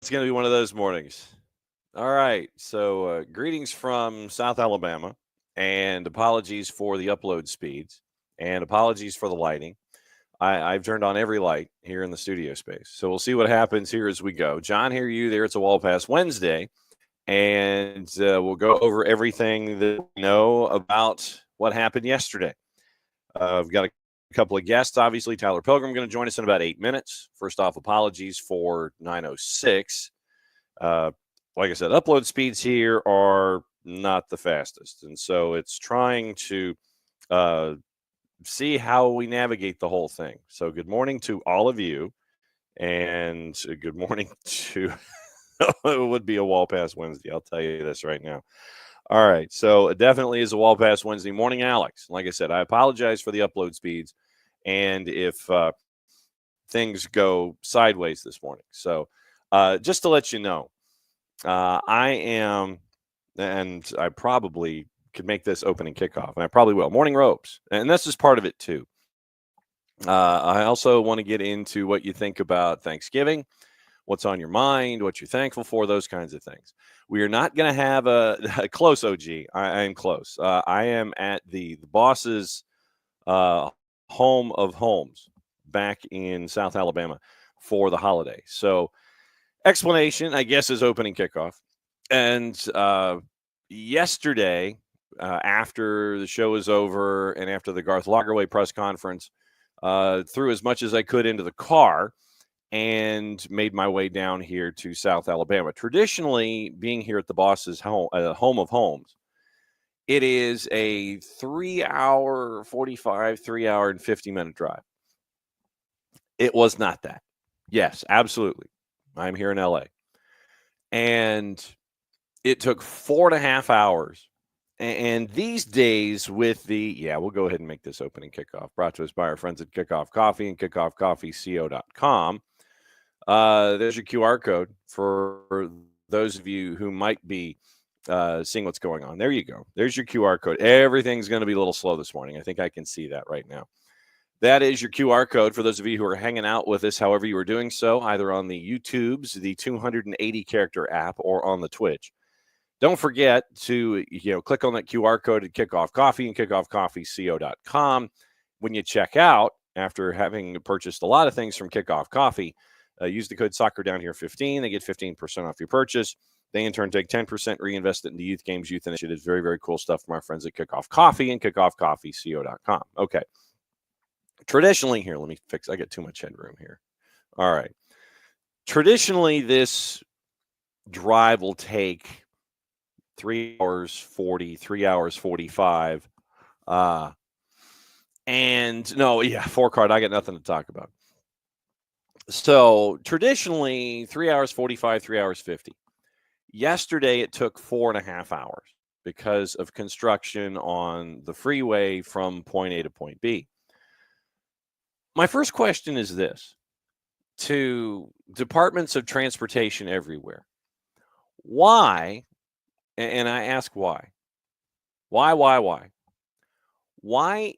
It's going to be one of those mornings. All right. So, greetings from South Alabama, and apologies for the upload speeds, and apologies for the lighting. I've turned on every light here in the studio space. So, we'll see what happens here as we go. John, hear you there. It's a Wall Pass Wednesday, and we'll go over everything that we know about what happened yesterday. We've got a couple of guests, obviously. Tyler Pilgrim going to join us in about 8 minutes. First off, apologies for 9:06. Like I said, upload speeds here are not the fastest. And so it's trying to see how we navigate the whole thing. So good morning to all of you. And good morning to it would be a Wall Pass Wednesday. I'll tell you this right now. All right. So it definitely is a Wall Pass Wednesday morning, Alex. Like I said, I apologize for the upload speeds and if things go sideways this morning. So just to let you know, I am, and I probably could make this opening kickoff, and I probably will. Morning ropes, and this is part of it too. I also want to get into what you think about Thanksgiving, what's on your mind, what you're thankful for, those kinds of things. We are not going to have a close OG. I am close. I am at the boss's home of homes back in South Alabama for the holiday. So explanation, I guess, is opening kickoff. And yesterday, after the show was over and after the Garth Lagerwey press conference, threw as much as I could into the car and made my way down here to South Alabama. Traditionally, being here at the boss's home of homes, it is a 3-hour, 45, 3-hour and 50-minute drive. It was not that. Yes, absolutely. I'm here in LA. And it took 4.5 hours. And these days with we'll go ahead and make this opening kickoff. Brought to us by our friends at Kickoff Coffee and kickoffcoffeeco.com. There's your QR code for those of you who might be seeing what's going on. There you go. There's your QR code. Everything's going to be a little slow this morning. I think I can see that right now. That is your QR code for those of you who are hanging out with us, however you are doing so, either on the YouTubes, the 280-character app, or on the Twitch. Don't forget to click on that QR code at Kickoff Coffee and kickoffcoffeeco.com. When you check out, after having purchased a lot of things from Kickoff Coffee, use the code SoccerDownHere15. They get 15% off your purchase. They, in turn, take 10%, reinvest it into youth games, youth initiatives. Very, very cool stuff from our friends at Kickoff Coffee and kickoffcoffeeco.com. Okay. Traditionally, here, let me fix. I get too much headroom here. All right. Traditionally, this drive will take 3 hours 40, 3 hours 45. And no, yeah, 4-card. I got nothing to talk about. So traditionally, 3 hours 45, 3 hours 50. Yesterday, it took 4.5 hours because of construction on the freeway from point A to point B. My first question is this to departments of transportation everywhere. Why, and I ask why? Why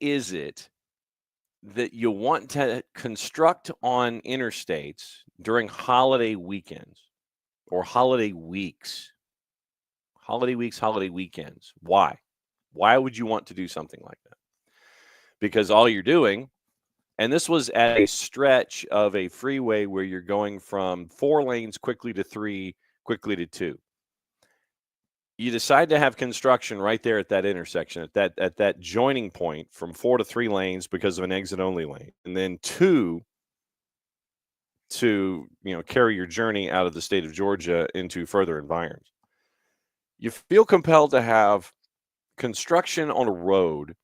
is it that you want to construct on interstates during holiday weekends or holiday weeks? Holiday weeks, holiday weekends. Why? Why would you want to do something like that? Because all you're doing, and this was at a stretch of a freeway where you're going from 4 lanes quickly to 3, quickly to 2. You decide to have construction right there at that intersection, at that joining point from 4 to 3 lanes because of an exit-only lane, and then 2 to carry your journey out of the state of Georgia into further environs. You feel compelled to have construction on a road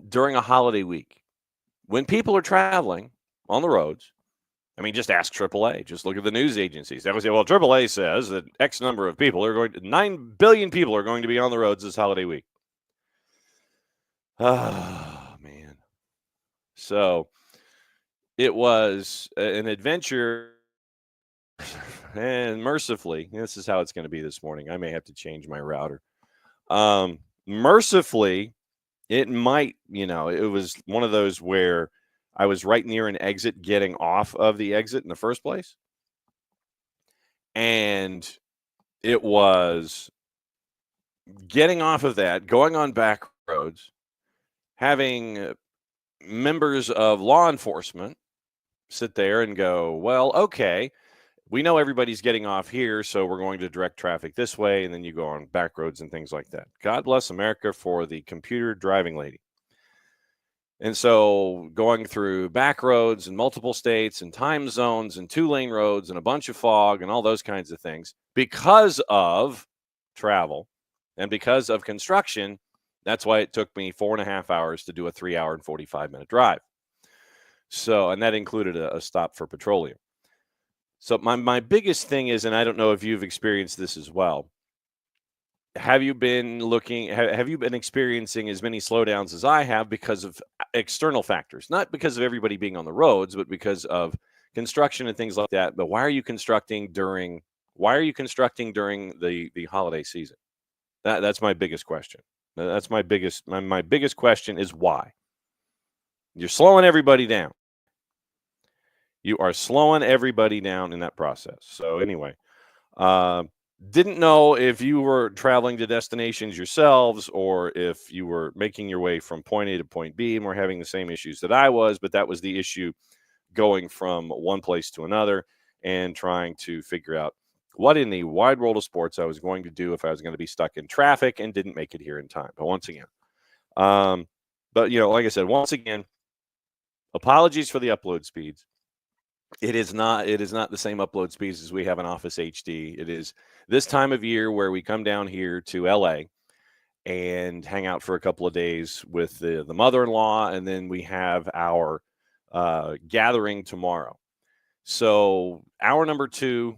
during a holiday week when people are traveling on the roads. I mean, just ask AAA. Just look at the news agencies. They would say, well, AAA says that X number of people are 9 billion people are going to be on the roads this holiday week. Oh, man. So it was an adventure. And mercifully, this is how it's going to be this morning. I may have to change my router. Mercifully, it might, it was one of those where I was right near an exit getting off of the exit in the first place. And it was getting off of that, going on back roads, having members of law enforcement sit there and go, well, okay, we know everybody's getting off here, so we're going to direct traffic this way, and then you go on back roads and things like that. God bless America for the computer driving lady. And so going through back roads in multiple states and time zones and 2-lane roads and a bunch of fog and all those kinds of things because of travel and because of construction, that's why it took me 4.5 hours to do a 3-hour and 45-minute drive. So, and that included a stop for petroleum. So my biggest thing is, and I don't know if you've experienced this as well, have you been experiencing as many slowdowns as I have because of external factors? Not because of everybody being on the roads, but because of construction and things like that. But why are you constructing during the holiday season? That's my biggest question. That's my biggest question is why. You're slowing everybody down. You are slowing everybody down in that process. So anyway, didn't know if you were traveling to destinations yourselves or if you were making your way from point A to point B and were having the same issues that I was, but that was the issue, going from one place to another and trying to figure out what in the wide world of sports I was going to do if I was going to be stuck in traffic and didn't make it here in time. But once again, but like I said, once again, apologies for the upload speeds. It is not the same upload speeds as we have in Office HD. It is this time of year where we come down here to LA and hang out for a couple of days with the mother-in-law, and then we have our gathering tomorrow. So hour number 2,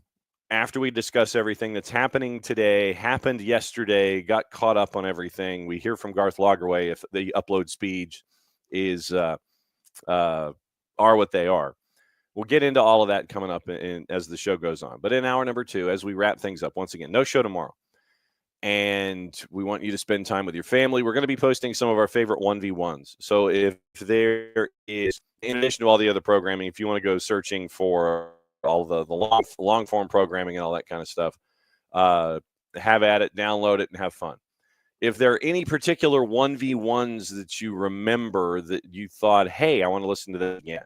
after we discuss everything that's happening today, happened yesterday, got caught up on everything, we hear from Garth Lagerway if the upload speeds are what they are. We'll get into all of that coming up as the show goes on. But in hour number 2, as we wrap things up, once again, no show tomorrow. And we want you to spend time with your family. We're going to be posting some of our favorite 1v1s. So if there is, in addition to all the other programming, if you want to go searching for all the long form programming and all that kind of stuff, have at it, download it, and have fun. If there are any particular 1v1s that you remember that you thought, hey, I want to listen to that again,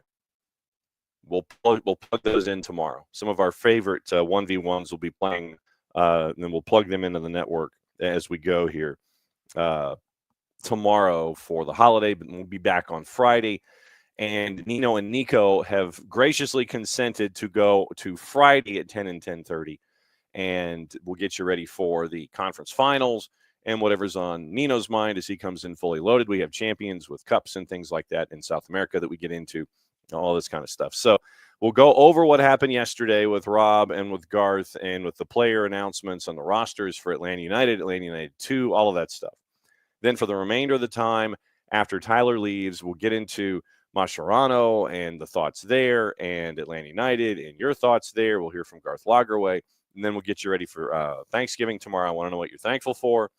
we'll plug those in tomorrow. Some of our favorite 1v1s will be playing, and then we'll plug them into the network as we go here tomorrow for the holiday, but we'll be back on Friday. And Nino and Nico have graciously consented to go to Friday at 10 and 10:30, and we'll get you ready for the conference finals and whatever's on Nino's mind as he comes in fully loaded. We have champions with cups and things like that in South America that we get into, all this kind of stuff. So we'll go over what happened yesterday with Rob and with Garth and with the player announcements on the rosters for Atlanta United 2, all of that stuff. Then for the remainder of the time, after Tyler leaves, we'll get into Mascherano and the thoughts there, and Atlanta United and your thoughts there. We'll hear from Garth Lagerway, and then we'll get you ready for Thanksgiving tomorrow. I want to know what you're thankful for,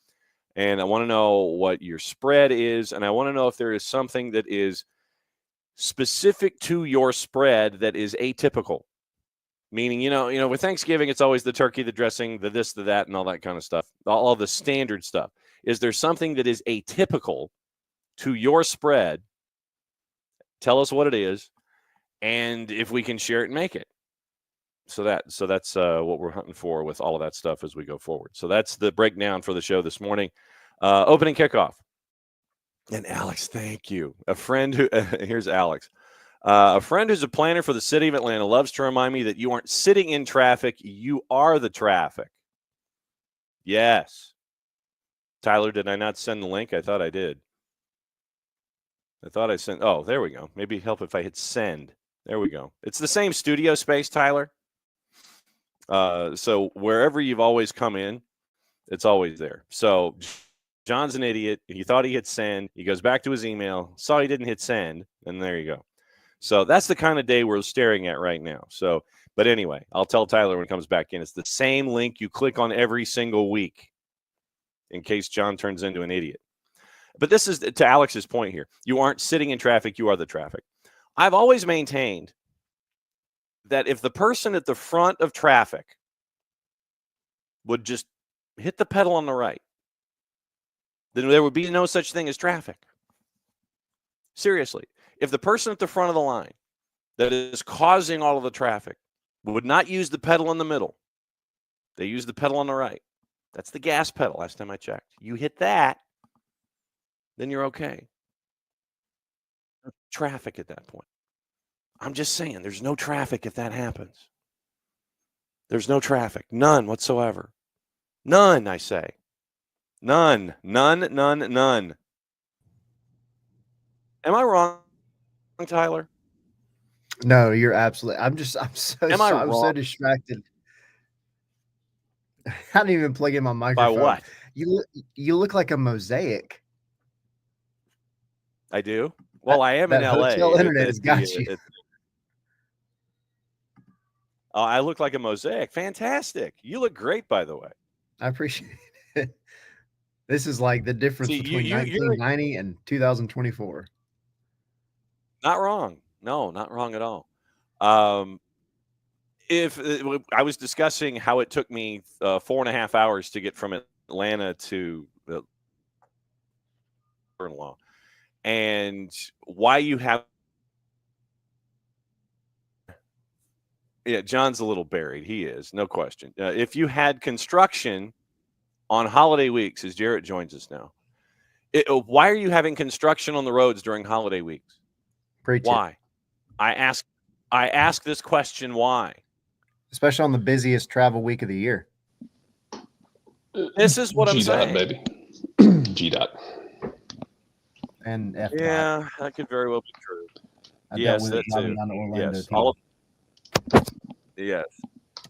and I want to know what your spread is, and I want to know if there is something that is specific to your spread that is atypical. Meaning, with Thanksgiving, it's always the turkey, the dressing, the this, the that, and all that kind of stuff, all the standard stuff. Is there something that is atypical to your spread? Tell us what it is, and if we can share it and make it. So that's what we're hunting for with all of that stuff as we go forward. So that's the breakdown for the show this morning. Opening kickoff. And Alex, thank you. A friend who here's Alex. A friend who's a planner for the city of Atlanta loves to remind me that you aren't sitting in traffic, you are the traffic. Yes. Tyler, did I not send the link? I thought I did. I thought I sent. Oh, there we go. Maybe help if I hit send. There we go. It's the same studio space, Tyler. So wherever you've always come in, it's always there. So John's an idiot. He thought he hit send. He goes back to his email, saw he didn't hit send, and there you go. So that's the kind of day we're staring at right now. So, but anyway, I'll tell Tyler when it comes back in. It's the same link you click on every single week in case John turns into an idiot. But this is to Alex's point here. You aren't sitting in traffic. You are the traffic. I've always maintained that if the person at the front of traffic would just hit the pedal on the right, then there would be no such thing as traffic. Seriously, if the person at the front of the line that is causing all of the traffic would not use the pedal in the middle, they use the pedal on the right. That's the gas pedal last time I checked. You hit that, then you're okay. Traffic at that point. I'm just saying, there's no traffic if that happens. There's no traffic. None whatsoever. None, I say. None. None, none, none. Am I wrong, Tyler? No, you're absolutely. I'm so distracted. I didn't even plug in my microphone. By what? You look like a mosaic. I do. Well, I am in LA. Hotel internet has got you. I look like a mosaic. Fantastic. You look great, by the way. I appreciate it. This is like the difference between 1990 and 2024. Not wrong. No, not wrong at all. If I was discussing how it took me 4.5 hours to get from Atlanta to the in-law, and why you have. Yeah, John's a little buried. He is, no question. If you had construction on holiday weeks, as Jarrett joins us now, why are you having construction on the roads during holiday weeks? Why? I ask this question, why? Especially on the busiest travel week of the year. This is what I'm saying. Baby. G-Dot. And F-Dot. Yeah, that could very well be true. Yes, that too. Yes, yes.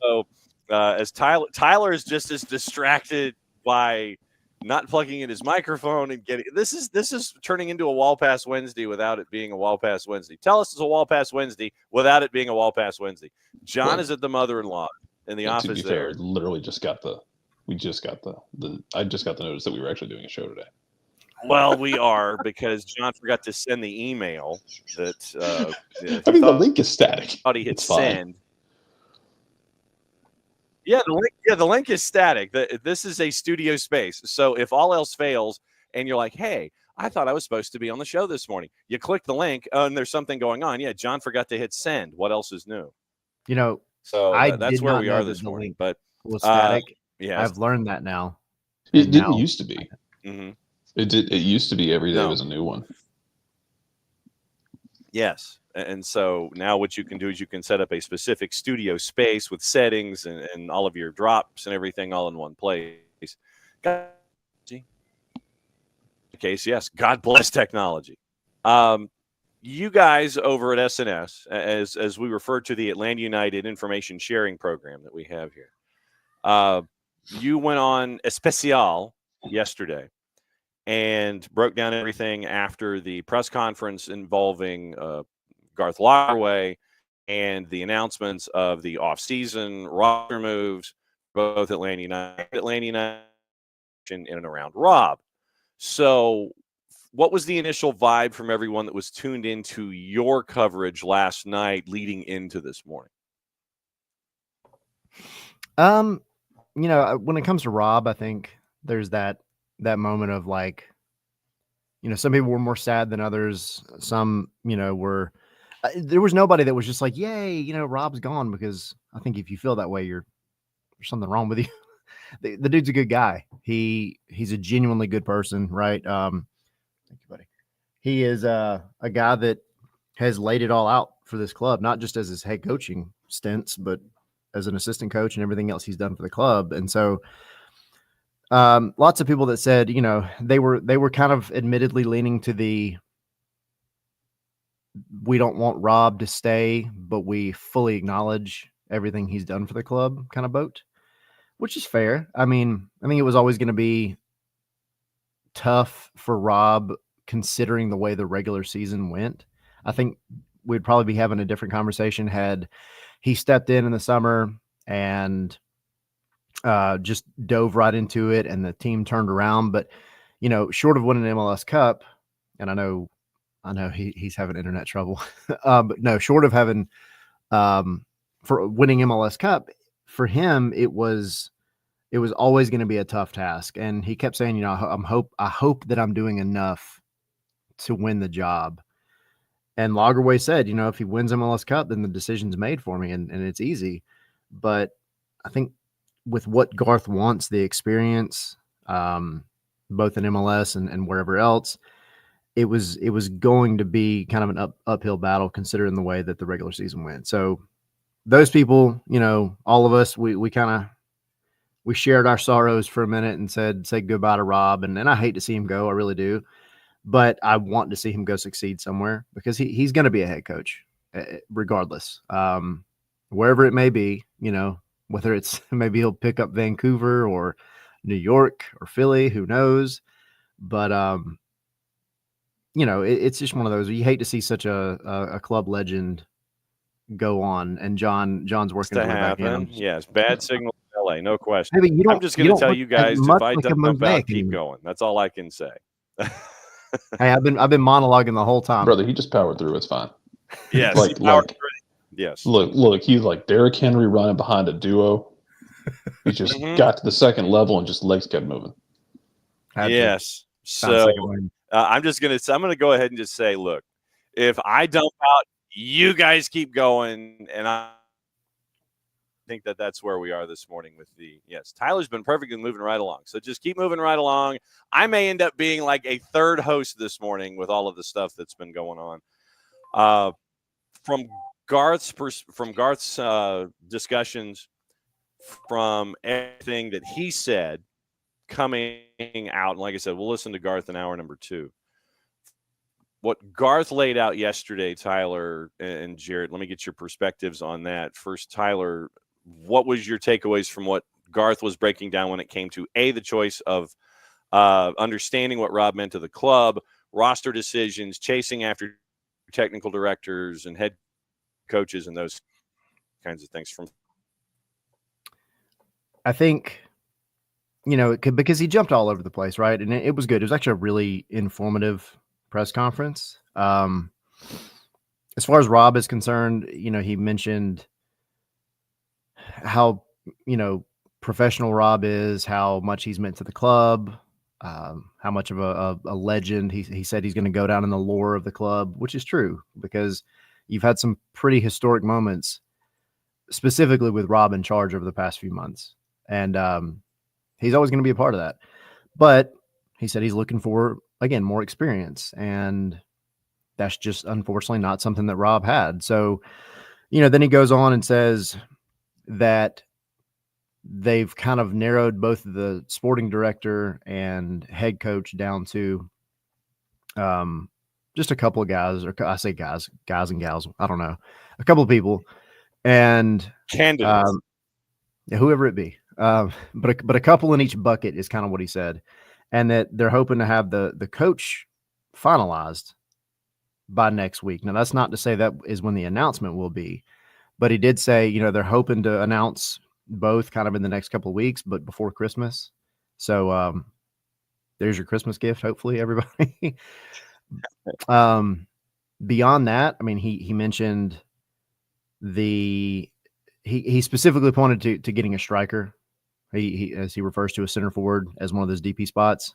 So as Tyler is just as distracted by not plugging in his microphone and getting this is turning into a Wall Pass Wednesday without it being a Wall Pass Wednesday. Tell us it's a Wall Pass Wednesday without it being a Wall Pass Wednesday. John is at the mother-in-law in the office. To be fair, literally I just got the notice that we were actually doing a show today. Well, we are, because John forgot to send the email that the link is static. Thought he hit send. Yeah, the link is static. This is a studio space. So if all else fails and you're like, hey, I thought I was supposed to be on the show this morning. You click the link and there's something going on. Yeah, John forgot to hit send. What else is new? So that's where we are this morning. But was static. Yeah, I've learned that now. It didn't used to be. Mm-hmm. It used to be every day was a new one. Yes. And so now what you can do is you can set up a specific studio space with settings and all of your drops and everything all in one place. Case, yes. God bless technology. You guys over at SNS, as we refer to the Atlanta United information sharing program that we have here, you went on Especial yesterday and broke down everything after the press conference involving Garth Lockerway and the announcements of the offseason roster moves, both Atlanta United in and around Rob. So what was the initial vibe from everyone that was tuned into your coverage last night leading into this morning? When it comes to Rob, I think there's that moment of like, some people were more sad than others. Some, were, there was nobody that was just like, yay, Rob's gone, because I think if you feel that way, there's something wrong with you. The dude's a good guy. He's a genuinely good person. Right. Thank you, buddy. He is a guy that has laid it all out for this club, not just as his head coaching stints, but as an assistant coach and everything else he's done for the club. And so lots of people that said, they were kind of admittedly leaning to the, we don't want Rob to stay, but we fully acknowledge everything he's done for the club kind of boat, which is fair. I mean, I think it was always going to be tough for Rob considering the way the regular season went. I think we'd probably be having a different conversation had he stepped in the summer and just dove right into it and the team turned around. But, short of winning an MLS Cup, and I know he's having internet trouble, but no, short of having for winning MLS Cup, for him, it was it was always going to be a tough task. And he kept saying, I hope that I'm doing enough to win the job. And Lagerwey said, if he wins MLS Cup, then the decision's made for me, and it's easy. But I think with what Garth wants, the experience, both in MLS and wherever else, it was going to be kind of an uphill battle considering the way that the regular season went. So those people, all of us, we shared our sorrows for a minute and said goodbye to Rob. And I hate to see him go. I really do. But I want to see him go succeed somewhere because he's going to be a head coach regardless. Wherever it may be, whether it's maybe he'll pick up Vancouver or New York or Philly, who knows? But, it's just one of those, you hate to see such a club legend go on, and John's working to happen. Yes. Bad signal in LA. No question. I'm just going to tell you guys, if I dump out, keep going. That's all I can say. Hey, I've been monologuing the whole time, brother. He just powered through. It's fine. Yes, yes. Look. He's like Derrick Henry running behind a duo. He just got to the second level and just legs kept moving. Yes. So I'm gonna go ahead and just say, look, if I dump out, you guys keep going, and I think that's where we are this morning with Tyler's been perfectly moving right along. So just keep moving right along. I may end up being like a third host this morning with all of the stuff that's been going on. From Garth's discussions, from everything that he said coming out, and like I said, we'll listen to Garth in hour number 2. What Garth laid out yesterday, Tyler and Jared, let me get your perspectives on that. First, Tyler, what was your takeaways from what Garth was breaking down when it came to the choice of understanding what Rob meant to the club, roster decisions, chasing after technical directors and head coaches, and those kinds of things? I think, because he jumped all over the place, right? And it was good. It was actually a really informative press conference. As far as Rob is concerned, he mentioned how, professional Rob is, how much he's meant to the club, how much of a legend. He said he's going to go down in the lore of the club, which is true because you've had some pretty historic moments, specifically with Rob in charge over the past few months. And he's always going to be a part of that. But he said he's looking for, again, more experience. And that's just unfortunately not something that Rob had. So, then he goes on and says that they've kind of narrowed both the sporting director and head coach down to just a couple of guys, or I say guys and gals, I don't know, a couple of people, and candidates, whoever it be. But a couple in each bucket is kind of what he said, and that they're hoping to have the coach finalized by next week. Now, that's not to say that is when the announcement will be, but he did say, they're hoping to announce both kind of in the next couple of weeks, but before Christmas. So there's your Christmas gift, hopefully, everybody. Beyond that, I mean, he mentioned he specifically pointed to getting a striker. He as he refers to a center forward as one of those DP spots.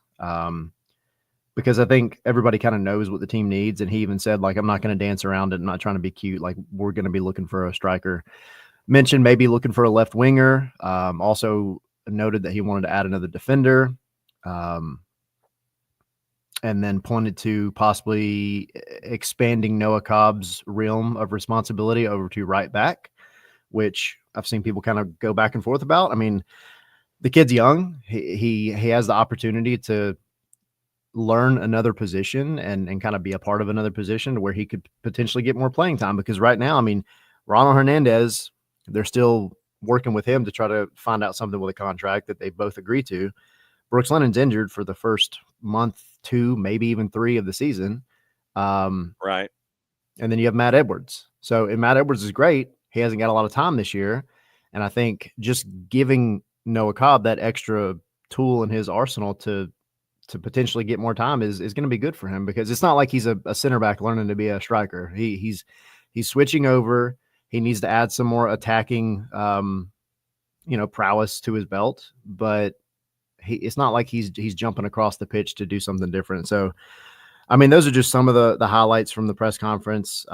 Because I think everybody kind of knows what the team needs. And he even said, like, I'm not going to dance around it. I'm not trying to be cute. Like, we're going to be looking for a striker. Mentioned maybe looking for a left winger. Also noted that he wanted to add another defender. And then pointed to possibly expanding Noah Cobb's realm of responsibility over to right back, which I've seen people kind of go back and forth about. I mean, the kid's young. He has the opportunity to learn another position and kind of be a part of another position to where he could potentially get more playing time. Because right now, I mean, Ronald Hernandez, they're still working with him to try to find out something with a contract that they both agree to. Brooks Lennon's injured for the first month, 2, maybe even 3 of the season. Right. And then you have Matt Edwards. And Matt Edwards is great. He hasn't got a lot of time this year. And I think just giving Noah Cobb that extra tool in his arsenal to potentially get more time is going to be good for him, because it's not like he's a center back learning to be a striker. He's switching over. He needs to add some more attacking prowess to his belt, but it's not like he's jumping across the pitch to do something different. So, I mean, those are just some of the highlights from the press conference.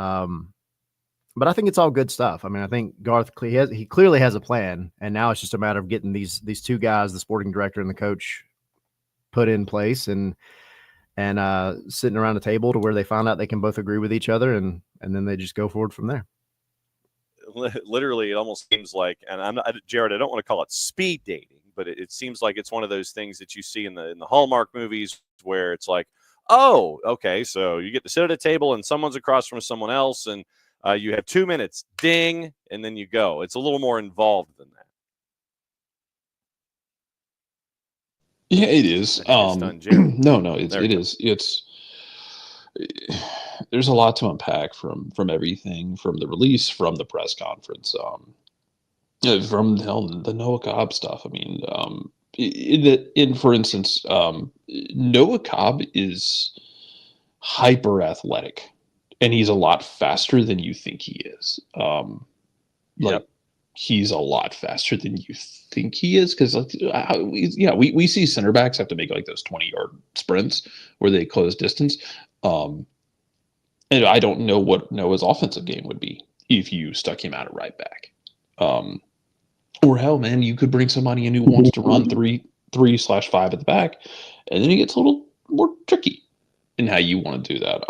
But I think it's all good stuff. I mean, I think Garth, he clearly has a plan, and now it's just a matter of getting these two guys, the sporting director and the coach, put in place and sitting around a table to where they find out they can both agree with each other, and then they just go forward from there. Literally, it almost seems like, and I'm not, Jared, I don't want to call it speed dating, but it seems like it's one of those things that you see in the Hallmark movies where it's like, oh, okay, so you get to sit at a table and someone's across from someone else, and you have 2 minutes, ding, and then you go. It's a little more involved than that. Yeah, it is. No, it is. It's there's a lot to unpack from everything, from the release, from the press conference, from the Noah Cobb stuff. I mean, for instance, Noah Cobb is hyper athletic, and he's a lot faster than you think he is. He's a lot faster than you think he is, because we see center backs have to make like those 20-yard sprints where they close distance. And I don't know what Noah's offensive game would be if you stuck him out at right back. Or hell, man, you could bring somebody in who wants to run 3/5 at the back, and then it gets a little more tricky in how you want to do that.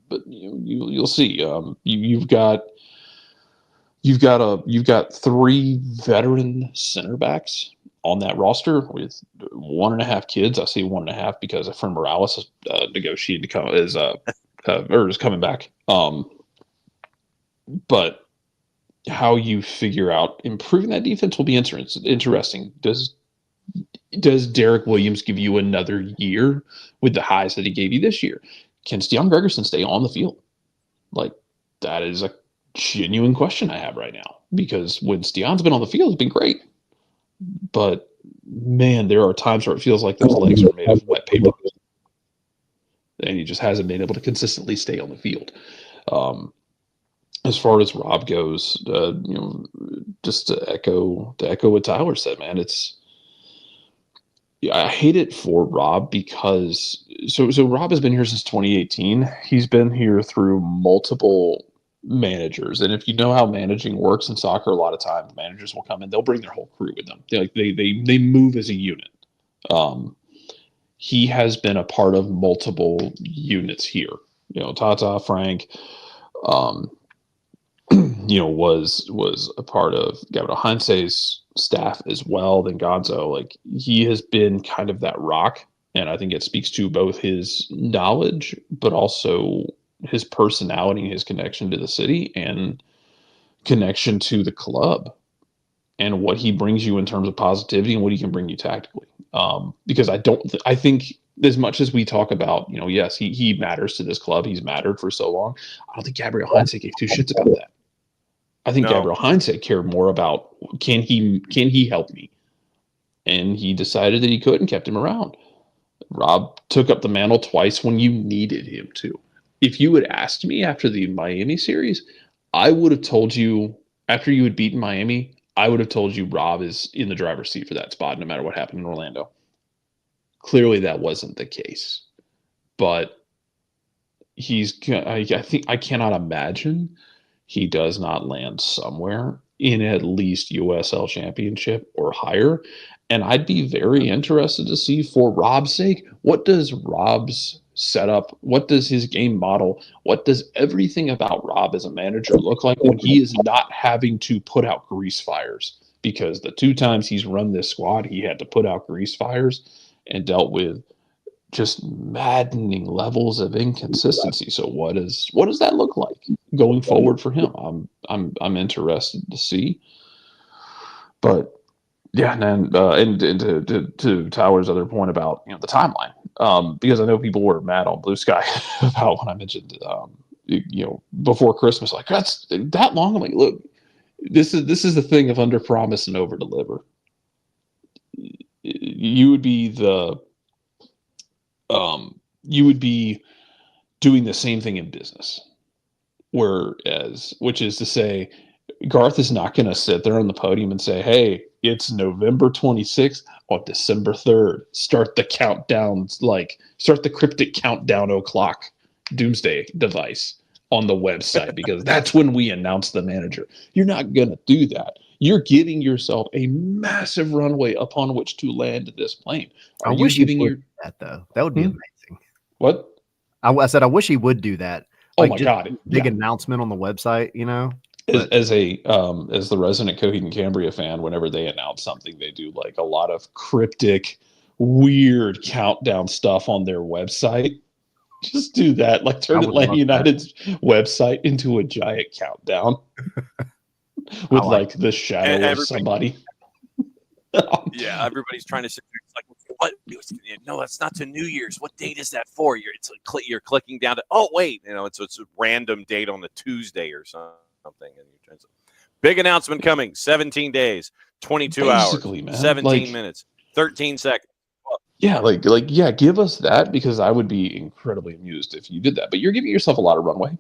But you'll see. You've got 3 veteran center backs on that roster with 1.5 kids. I say 1.5 because a friend Morales is negotiating to come is coming back. But how you figure out improving that defense will be interesting. Does Derek Williams give you another year with the highs that he gave you this year? Can Stian Gregerson stay on the field? Like, that is a genuine question I have right now, because when Stian's been on the field, it's been great. But man, there are times where it feels like those legs are made of wet paper, and he just hasn't been able to consistently stay on the field. As far as Rob goes, just to echo what Tyler said, man, I hate it for Rob because so Rob has been here since 2018. He's been here through multiple managers, and if you know how managing works in soccer, a lot of times managers will come in, they'll bring their whole crew with them. They move as a unit. He has been a part of multiple units here. Tata, Frank, was a part of Gabriel Heinze's staff as well. Then Gonzo, like, he has been kind of that rock, and I think it speaks to both his knowledge, but also his personality, his connection to the city, and connection to the club, and what he brings you in terms of positivity and what he can bring you tactically. Because I think as much as we talk about, yes, he matters to this club. He's mattered for so long. I don't think Gabriel Heinze gave 2 shits about that. I think Gabriel Heinze cared more about, can he help me? And he decided that he could and kept him around. Rob took up the mantle twice when you needed him to. If you had asked me after the Miami series, I would have told you, after you had beaten Miami, I would have told you Rob is in the driver's seat for that spot no matter what happened in Orlando. Clearly that wasn't the case. But I cannot imagine he does not land somewhere in at least USL Championship or higher. And I'd be very interested to see, for Rob's sake, what does Rob's setup, what does his game model, what does everything about Rob as a manager look like when he is not having to put out grease fires? Because the 2 times he's run this squad, he had to put out grease fires and dealt with just maddening levels of inconsistency. So what does that look like going forward for him? I'm interested to see. But yeah, and to Tyler's other point about the timeline, because I know people were mad on Blue Sky about when I mentioned before Christmas, like, that's that long. I'm like, look, this is the thing of under promise and over deliver. You would be doing the same thing in business, which is to say, Garth is not going to sit there on the podium and say, hey, it's November 26th on December 3rd. Start the countdown, start the cryptic countdown o'clock doomsday device on the website because that's when we announce the manager. You're not going to do that. You're giving yourself a massive runway upon which to land this plane. I wish he would do that, though. That would be amazing. What? I said I wish he would do that. Oh my God! Big announcement on the website, you know. As the resident Coheed and Cambria fan, whenever they announce something, they do like a lot of cryptic, weird countdown stuff on their website. Just do that. Like turn Atlanta United's website into a giant countdown with like the shadow of somebody. Yeah, everybody's trying to say, it's like, what? No, that's not to New Year's. What date is that for? You're clicking down to, oh, wait. You know, it's a random date on the Tuesday or something. And big announcement coming. 17 days, 22 hours, man. 17 minutes, 13 seconds. Yeah, yeah, give us that because I would be incredibly amused if you did that. But you're giving yourself a lot of runway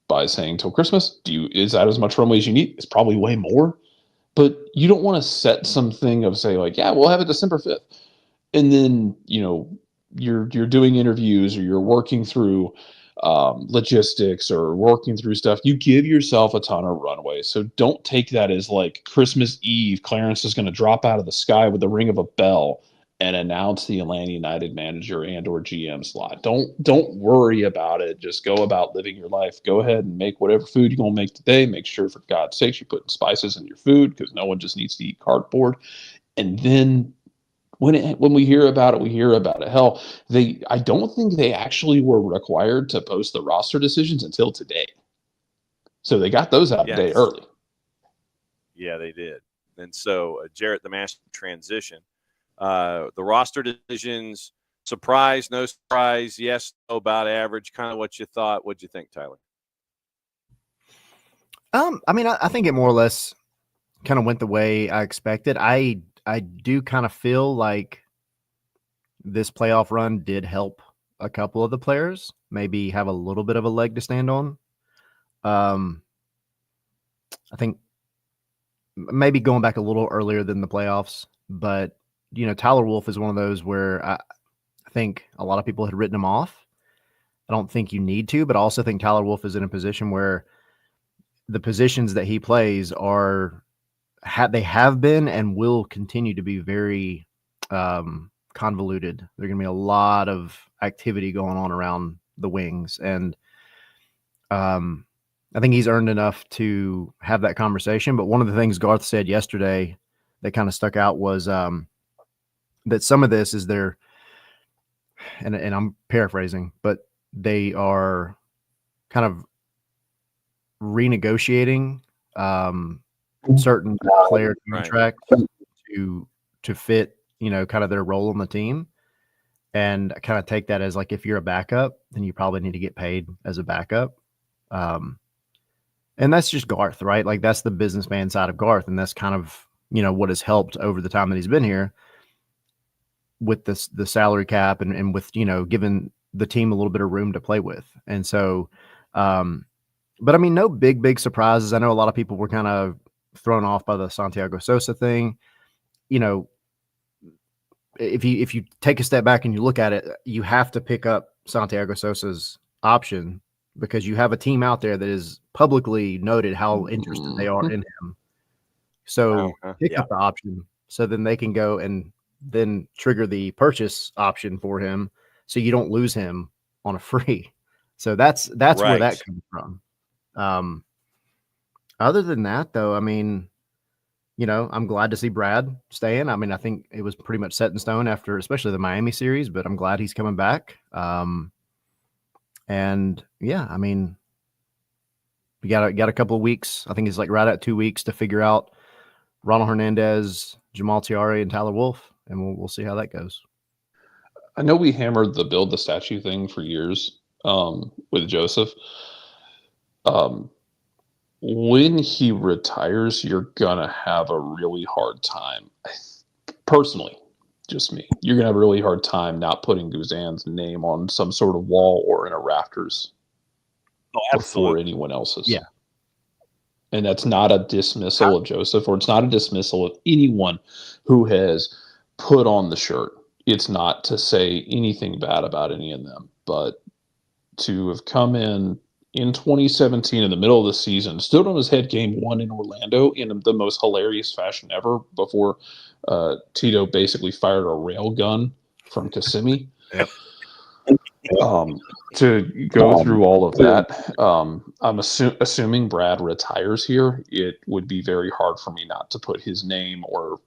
by saying till Christmas. Is that as much runway as you need? It's probably way more. But you don't want to set something of say like, yeah, we'll have it December 5th. And then, you know, you're doing interviews or you're working through logistics or working through stuff. You give yourself a ton of runway. So don't take that as like Christmas Eve, Clarence is going to drop out of the sky with the ring of a bell and announce the Atlanta United manager and or GM slot. Don't worry about it. Just go about living your life. Go ahead and make whatever food you're going to make today. Make sure, for God's sakes, you're putting spices in your food because no one just needs to eat cardboard. And then when we hear about it, we hear about it. Hell, I don't think they actually were required to post the roster decisions until today. So they got those out today early. Yeah, they did. And so, Jarrett, the master transition. The roster decisions, surprise, no surprise, yes, no, about average, kind of what you thought. What'd you think, Tyler? I mean, I think it more or less kind of went the way I expected. I do kind of feel like this playoff run did help a couple of the players maybe have a little bit of a leg to stand on. I think maybe going back a little earlier than the playoffs, but you know, Tyler Wolff is one of those where I think a lot of people had written him off. I don't think you need to, but I also think Tyler Wolff is in a position where the positions that he plays they have been and will continue to be very convoluted. There's going to be a lot of activity going on around the wings. And I think he's earned enough to have that conversation. But one of the things Garth said yesterday that kind of stuck out was that some of this is and I'm paraphrasing, but they are kind of renegotiating certain player contracts to fit, you know, kind of their role on the team, and I kind of take that as like, if you're a backup, then you probably need to get paid as a backup. And that's just Garth, right? Like that's the businessman side of Garth. And that's kind of, you know, what has helped over the time that he's been here with the salary cap and with, you know, giving the team a little bit of room to play with. And so, but I mean, no big surprises. I know a lot of people were kind of thrown off by the Santiago Sosa thing. You know, if you take a step back and you look at it, you have to pick up Santiago Sosa's option because you have a team out there that is publicly noted how interested they are in him. So pick up the option so then they can go and then trigger the purchase option for him so you don't lose him on a free. So that's where that comes from. Other than that, though, I mean, you know, I'm glad to see Brad staying. I mean, I think it was pretty much set in stone after, especially the Miami series, but I'm glad he's coming back. And yeah, I mean, we got a couple of weeks. I think it's like right at 2 weeks to figure out Ronald Hernandez, Jamal Tiare, and Tyler Wolff, and we'll see how that goes. I know we hammered the build the statue thing for years with Joseph. When he retires, you're going to have a really hard time. Personally, just me. You're going to have a really hard time not putting Guzan's name on some sort of wall or in a rafters before anyone else's. Yeah. And that's not a dismissal of Joseph, or it's not a dismissal of anyone who has put on the shirt. It's not to say anything bad about any of them, but to have come in 2017 in the middle of the season, stood on his head game one in Orlando in the most hilarious fashion ever before Tito basically fired a rail gun from Kissimmee. Yep. To go through all of that, I'm assuming Brad retires here. It would be very hard for me not to put his name or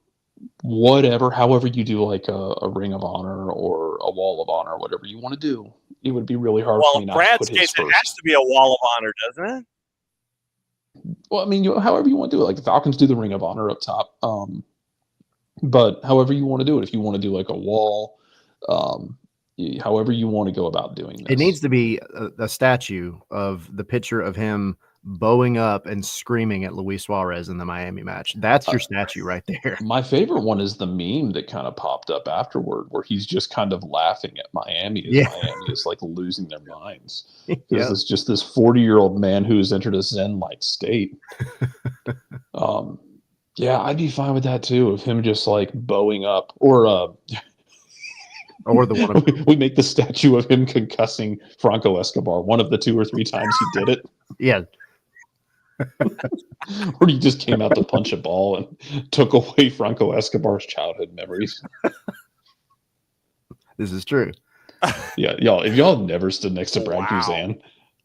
whatever, however you do like a Ring of Honor or a Wall of Honor, whatever you want to do. It would be really hard for me in not Brad's to put his case, it first. has to be a wall of honor, doesn't it? Well, I mean, however you want to do it. Like the Falcons do the Ring of Honor up top. But however you want to do it, if you want to do like a wall, however you want to go about doing this. It needs to be a statue of the picture of him bowing up and screaming at Luis Suarez in the Miami match. That's your statue right there. My favorite one is the meme that kind of popped up afterward where he's just kind of laughing at Miami as Miami is like losing their minds. Because it's just this 40-year-old man who has entered a Zen-like state. Yeah, I'd be fine with that too, of him just like bowing up, or the one we make the statue of him concussing Franco Escobar one of the 2 or 3 times he did it. Yeah. Or he just came out to punch a ball and took away Franco Escobar's childhood memories. This is true. Yeah, y'all, if y'all have never stood next to Brad Guzan,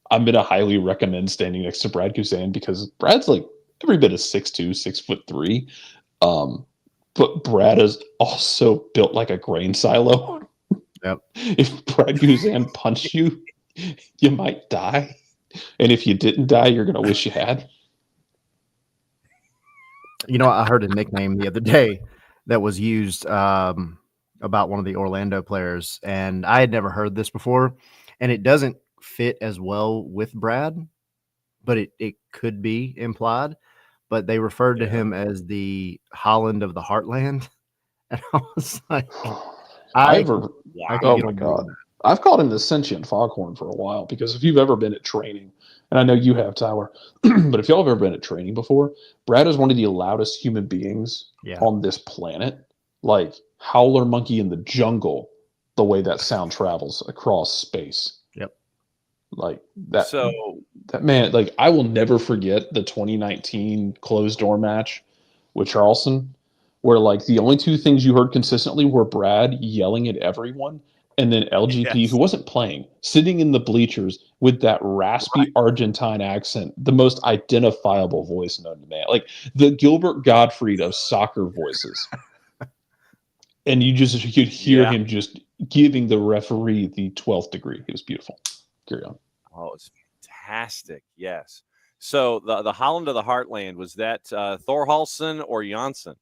I'm going to highly recommend standing next to Brad Guzan, because Brad's like every bit of 6'2", 6'3". But Brad is also built like a grain silo. Yep. If Brad Guzan punched you, you might die. And if you didn't die, you're going to wish you had. You know, I heard a nickname the other day that was used about one of the Orlando players, and I had never heard this before, and it doesn't fit as well with Brad, but it could be implied. But they referred to him as the Holland of the Heartland, and I was like, oh my God. That. I've called him the sentient foghorn for a while, because if you've ever been at training, and I know you have, Tyler, but if y'all have ever been at training before, Brad is one of the loudest human beings on this planet. Like howler monkey in the jungle, the way that sound travels across space. Yep. Like that. So that man, like I will never forget the 2019 closed door match with Charleston, where like the only 2 things you heard consistently were Brad yelling at everyone, and then LGP, who wasn't playing, sitting in the bleachers with that raspy Argentine accent, the most identifiable voice known to man, like the Gilbert Gottfried of soccer voices. And you'd hear him just giving the referee the 12th degree. It was beautiful. Carry on. Oh, it's fantastic. Yes. So the Holland of the Heartland, was that Thorhalson or Janssen?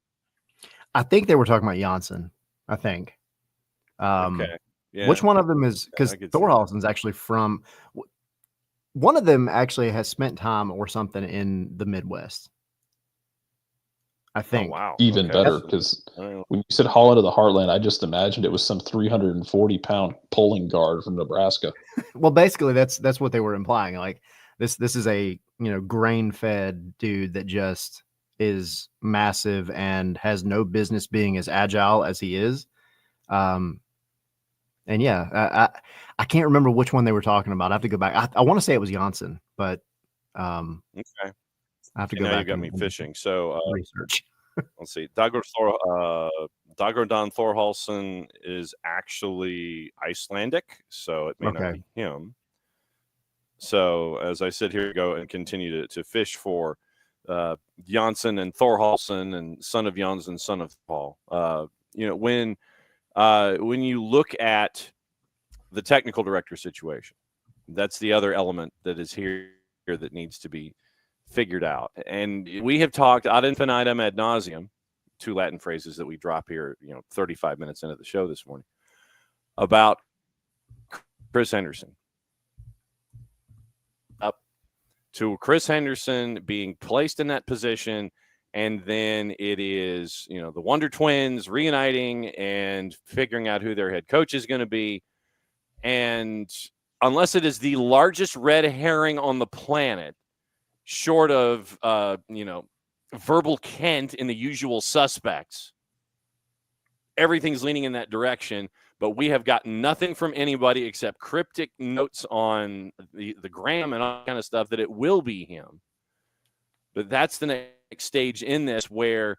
I think they were talking about Janssen. I think. Okay. Yeah. Which one of them is, because Thorhalson's actually from, one of them actually has spent time or something in the Midwest, I think. Oh, wow. Even better, because when you said Holland of the Heartland, I just imagined it was some 340-pound pulling guard from Nebraska. Well, basically that's what they were implying. Like this is a grain-fed dude that just is massive and has no business being as agile as he is. And yeah, I can't remember which one they were talking about. I have to go back. I want to say it was Janssen, but okay. I have to go now back. You got me fishing. So research. Let's see. Dagrodon Thorhalson is actually Icelandic, so it may not be him. So as I sit here, go and continue to fish for Janssen and Thorhalson, and son of Janssen, son of Paul. When you look at the technical director situation, that's the other element that is here that needs to be figured out. And we have talked ad infinitum ad nauseum, 2 Latin phrases that we drop here, 35 minutes into the show this morning, about Chris Henderson. Up to Chris Henderson being placed in that position, and then it is, the Wonder Twins reuniting and figuring out who their head coach is going to be. And unless it is the largest red herring on the planet, short of, verbal Kent in the usual suspects, everything's leaning in that direction. But we have gotten nothing from anybody except cryptic notes on the gram and all kind of stuff that it will be him. But that's the next stage in this where,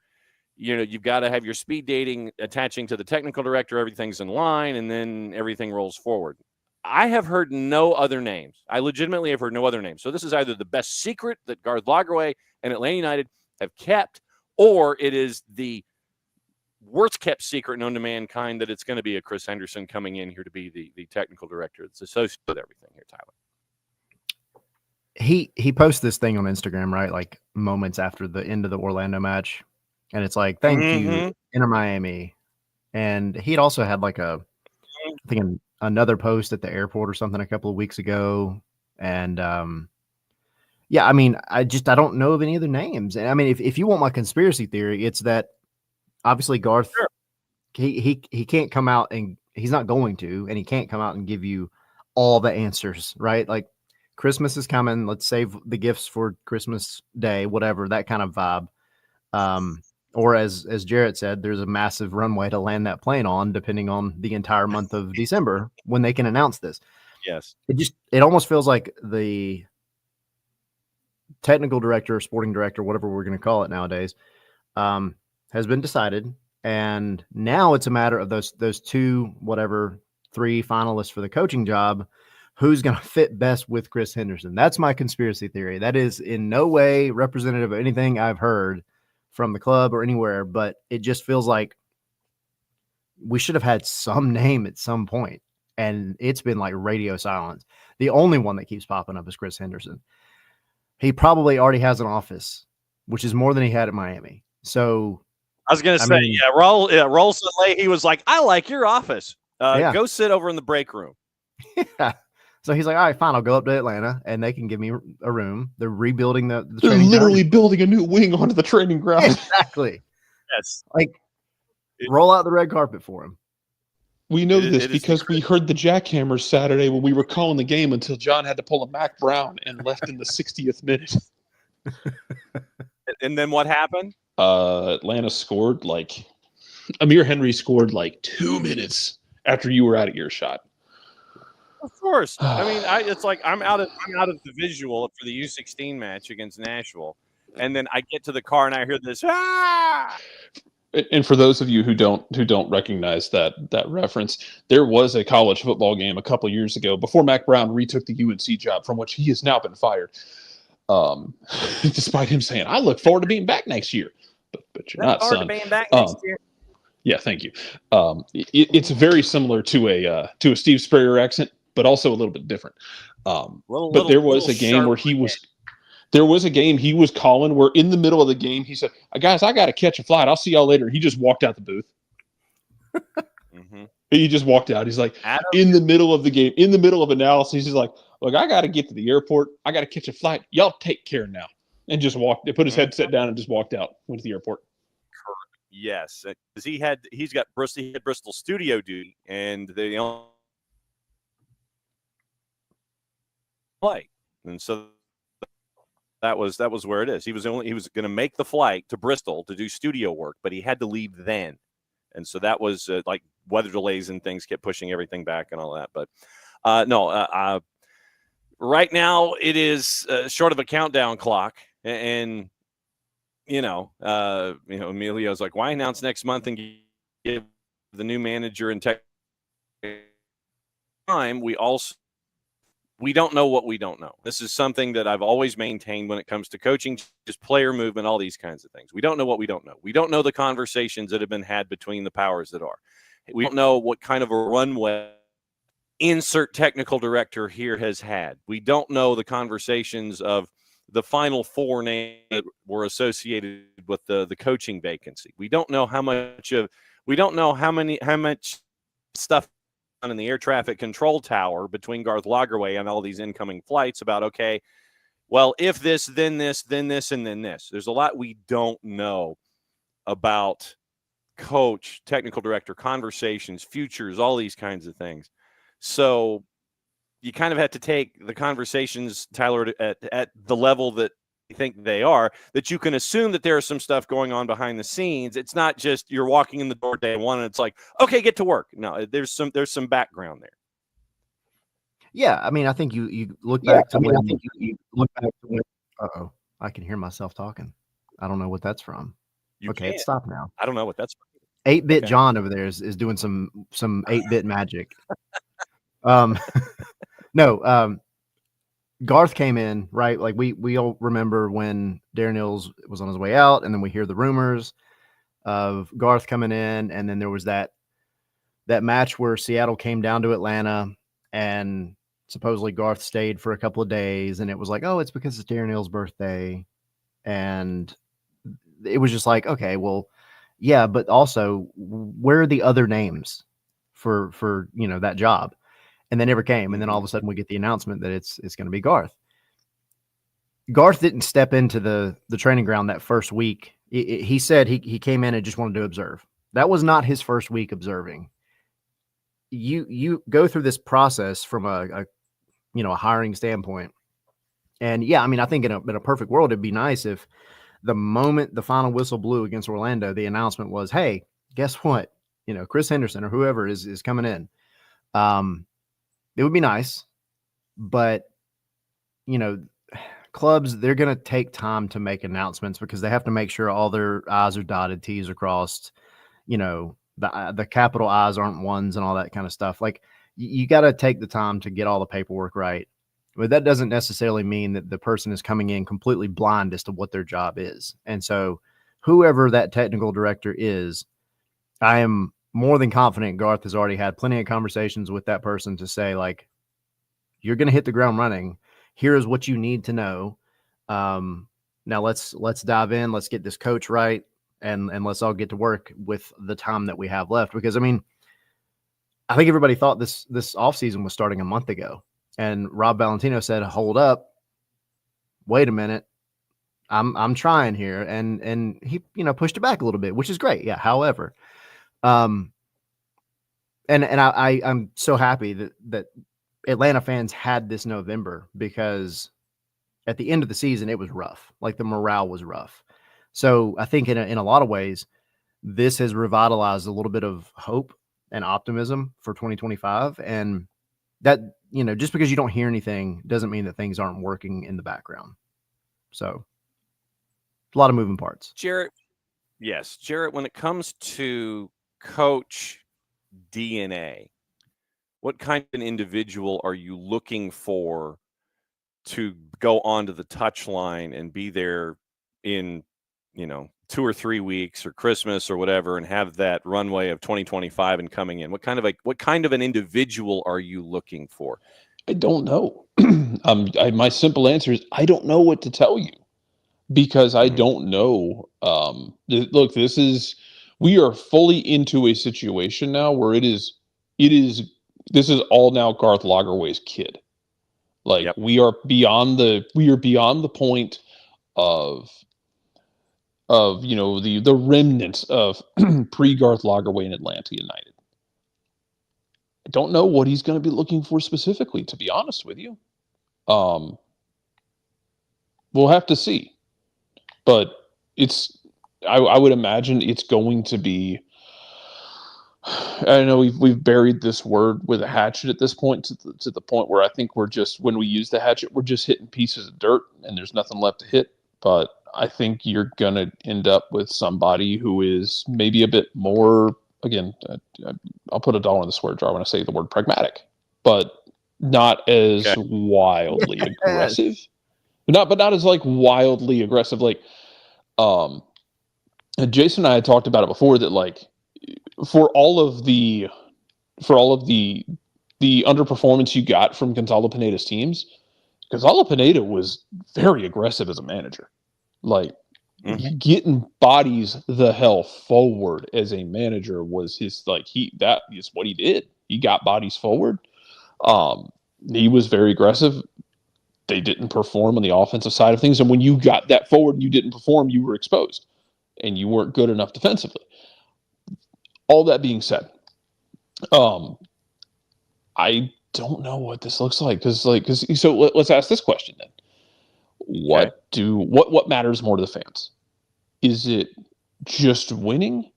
you've got to have your speed dating attaching to the technical director. Everything's in line, and then everything rolls forward. I have heard no other names. I legitimately have heard no other names. So this is either the best secret that Garth Lagerwey and Atlanta United have kept, or it is the worst kept secret known to mankind that it's going to be a Chris Henderson coming in here to be the technical director that's associated with everything here, Tyler. He posted this thing on Instagram, right? Like moments after the end of the Orlando match. And it's like, thank you, Inter Miami. And he'd also had like another post at the airport or something a couple of weeks ago. And yeah, I mean, I don't know of any other names. And I mean, if you want my conspiracy theory, it's that obviously Garth, sure, he can't come out, and he's not going to, and he can't come out and give you all the answers, right? Like Christmas is coming. Let's save the gifts for Christmas Day, whatever, that kind of vibe. Or as Jarrett said, there's a massive runway to land that plane on, depending on the entire month of December when they can announce this. Yes. It almost feels like the technical director, sporting director, whatever we're going to call it nowadays, has been decided. And now it's a matter of those three finalists for the coaching job. Who's going to fit best with Chris Henderson? That's my conspiracy theory. That is in no way representative of anything I've heard from the club or anywhere, but it just feels like we should have had some name at some point, and it's been like radio silence. The only one that keeps popping up is Chris Henderson. He probably already has an office, which is more than he had at Miami. So I was going to say, Raul Saleh, he was like, I like your office. Go sit over in the break room. Yeah. So he's like, all right, fine, I'll go up to Atlanta and they can give me a room. They're rebuilding the They're training literally ground. building a new wing onto the training ground. Exactly. Yes. Like, roll out the red carpet for him. We know this because we heard the jackhammers Saturday when we were calling the game until John had to pull a Mac Brown and left in the 60th minute. And then what happened? Atlanta scored Amir Henry scored 2 minutes after you were out of earshot. Of course. I mean, it's like I'm out of the visual for the U16 match against Nashville, and then I get to the car and I hear this. Ah! And for those of you who don't recognize that reference, there was a college football game a couple years ago before Mac Brown retook the UNC job, from which he has now been fired. Despite him saying, "I look forward to being back next year," but you're not, son. To being back next year. Yeah, thank you. It's very similar to a Steve Spurrier accent, but also a little bit different. But there was a game where he was calling where in the middle of the game, he said, guys, I got to catch a flight. I'll see y'all later. He just walked out the booth. He just walked out. He's like, in the middle of the game, in the middle of analysis, he's like, look, I got to get to the airport. I got to catch a flight. Y'all take care now. And just walked, put his headset down and just walked out, went to the airport. Yes, because he had Bristol studio duty, and they only play, and so that was where it is. He was going to make the flight to Bristol to do studio work, but he had to leave then, and so that was like weather delays and things kept pushing everything back and all that. But right now it is short of a countdown clock, and Emilio's like, why announce next month and give the new manager and tech time? We don't know what we don't know. This is something that I've always maintained when it comes to coaching, just player movement, all these kinds of things. We don't know what we don't know. We don't know the conversations that have been had between the powers that are. We don't know what kind of a runway insert technical director here has had. We don't know the conversations of the final four names that were associated with the coaching vacancy. We don't know how much stuff in the air traffic control tower between Garth Lagerwey and all these incoming flights about, okay, well, if this, then this, then this, and then this. There's a lot we don't know about coach, technical director, conversations, futures, all these kinds of things. So you kind of have to take the conversations, Tyler, at the level that think they are, that you can assume that there is some stuff going on behind the scenes. It's not just you're walking in the door day one and it's like, okay, get to work. No, there's some background there. Yeah, I mean, I think you look back to when. I think you look back to when. Uh-oh, I can hear myself talking. I don't know what that's from. Okay, it stopped now. I don't know what that's from. 8-bit okay. John over there is doing some 8-bit magic. No, Garth came in, right? Like we all remember when Darren Ills was on his way out, and then we hear the rumors of Garth coming in, and then there was that match where Seattle came down to Atlanta, and supposedly Garth stayed for a couple of days, and it was like, oh, it's because it's Darren Ills' birthday, and it was just like, okay, well, yeah, but also where are the other names for that job? And they never came. And then all of a sudden we get the announcement that it's going to be Garth. Garth didn't step into the training ground that first week. He said he came in and just wanted to observe. That was not his first week observing. You go through this process from a hiring standpoint. And yeah, I mean, I think in a perfect world, it'd be nice if the moment the final whistle blew against Orlando, the announcement was, hey, guess what? Chris Henderson or whoever is coming in. It would be nice, but clubs, they're going to take time to make announcements because they have to make sure all their I's are dotted, T's are crossed, the capital I's aren't ones and all that kind of stuff. Like you got to take the time to get all the paperwork right. But that doesn't necessarily mean that the person is coming in completely blind as to what their job is. And so whoever that technical director is, I am more than confident Garth has already had plenty of conversations with that person to say, like, you're going to hit the ground running. Here is what you need to know. Now let's dive in. Let's get this coach right. And let's all get to work with the time that we have left. Because, I mean, I think everybody thought this offseason was starting a month ago. And Rob Valentino said, hold up, wait a minute. I'm trying here. And he, pushed it back a little bit, which is great. Yeah. However, and I'm so happy that Atlanta fans had this November, because at the end of the season, it was rough. Like the morale was rough. So I think in a lot of ways, this has revitalized a little bit of hope and optimism for 2025. And that, just because you don't hear anything doesn't mean that things aren't working in the background. So a lot of moving parts. Jarrett, when it comes to coach DNA, what kind of an individual are you looking for to go onto the touch line and be there in 2 or 3 weeks or Christmas or whatever, and have that runway of 2025 and coming in? What kind of an individual are you looking for? I don't know. My simple answer is I don't know what to tell you, because I don't know. Look, we are fully into a situation now where this is all now Garth Lagerwey's kid. Like, yep. we are beyond the point of the remnants of pre-Garth Lagerwey in Atlanta United. I don't know what he's going to be looking for specifically, to be honest with you. We'll have to see. But I would imagine it's going to be, I know we've buried this word with a hatchet at this point, to the point where I think when we use the hatchet, we're just hitting pieces of dirt and there's nothing left to hit. But I think you're going to end up with somebody who is maybe a bit more, again, I'll put a dollar in the swear jar when I say the word pragmatic, but not as wildly aggressive. But not as like wildly aggressive. Like, Jason and I had talked about it before, that like for all of the underperformance you got from Gonzalo Pineda's teams, Gonzalo Pineda was very aggressive as a manager. Like, getting bodies the hell forward as a manager was that is what he did. He got bodies forward. He was very aggressive. They didn't perform on the offensive side of things. And when you got that forward and you didn't perform, you were exposed and you weren't good enough defensively. All that being said, I don't know what this looks like. So let's ask this question then. what matters more to the fans? Is it just winning,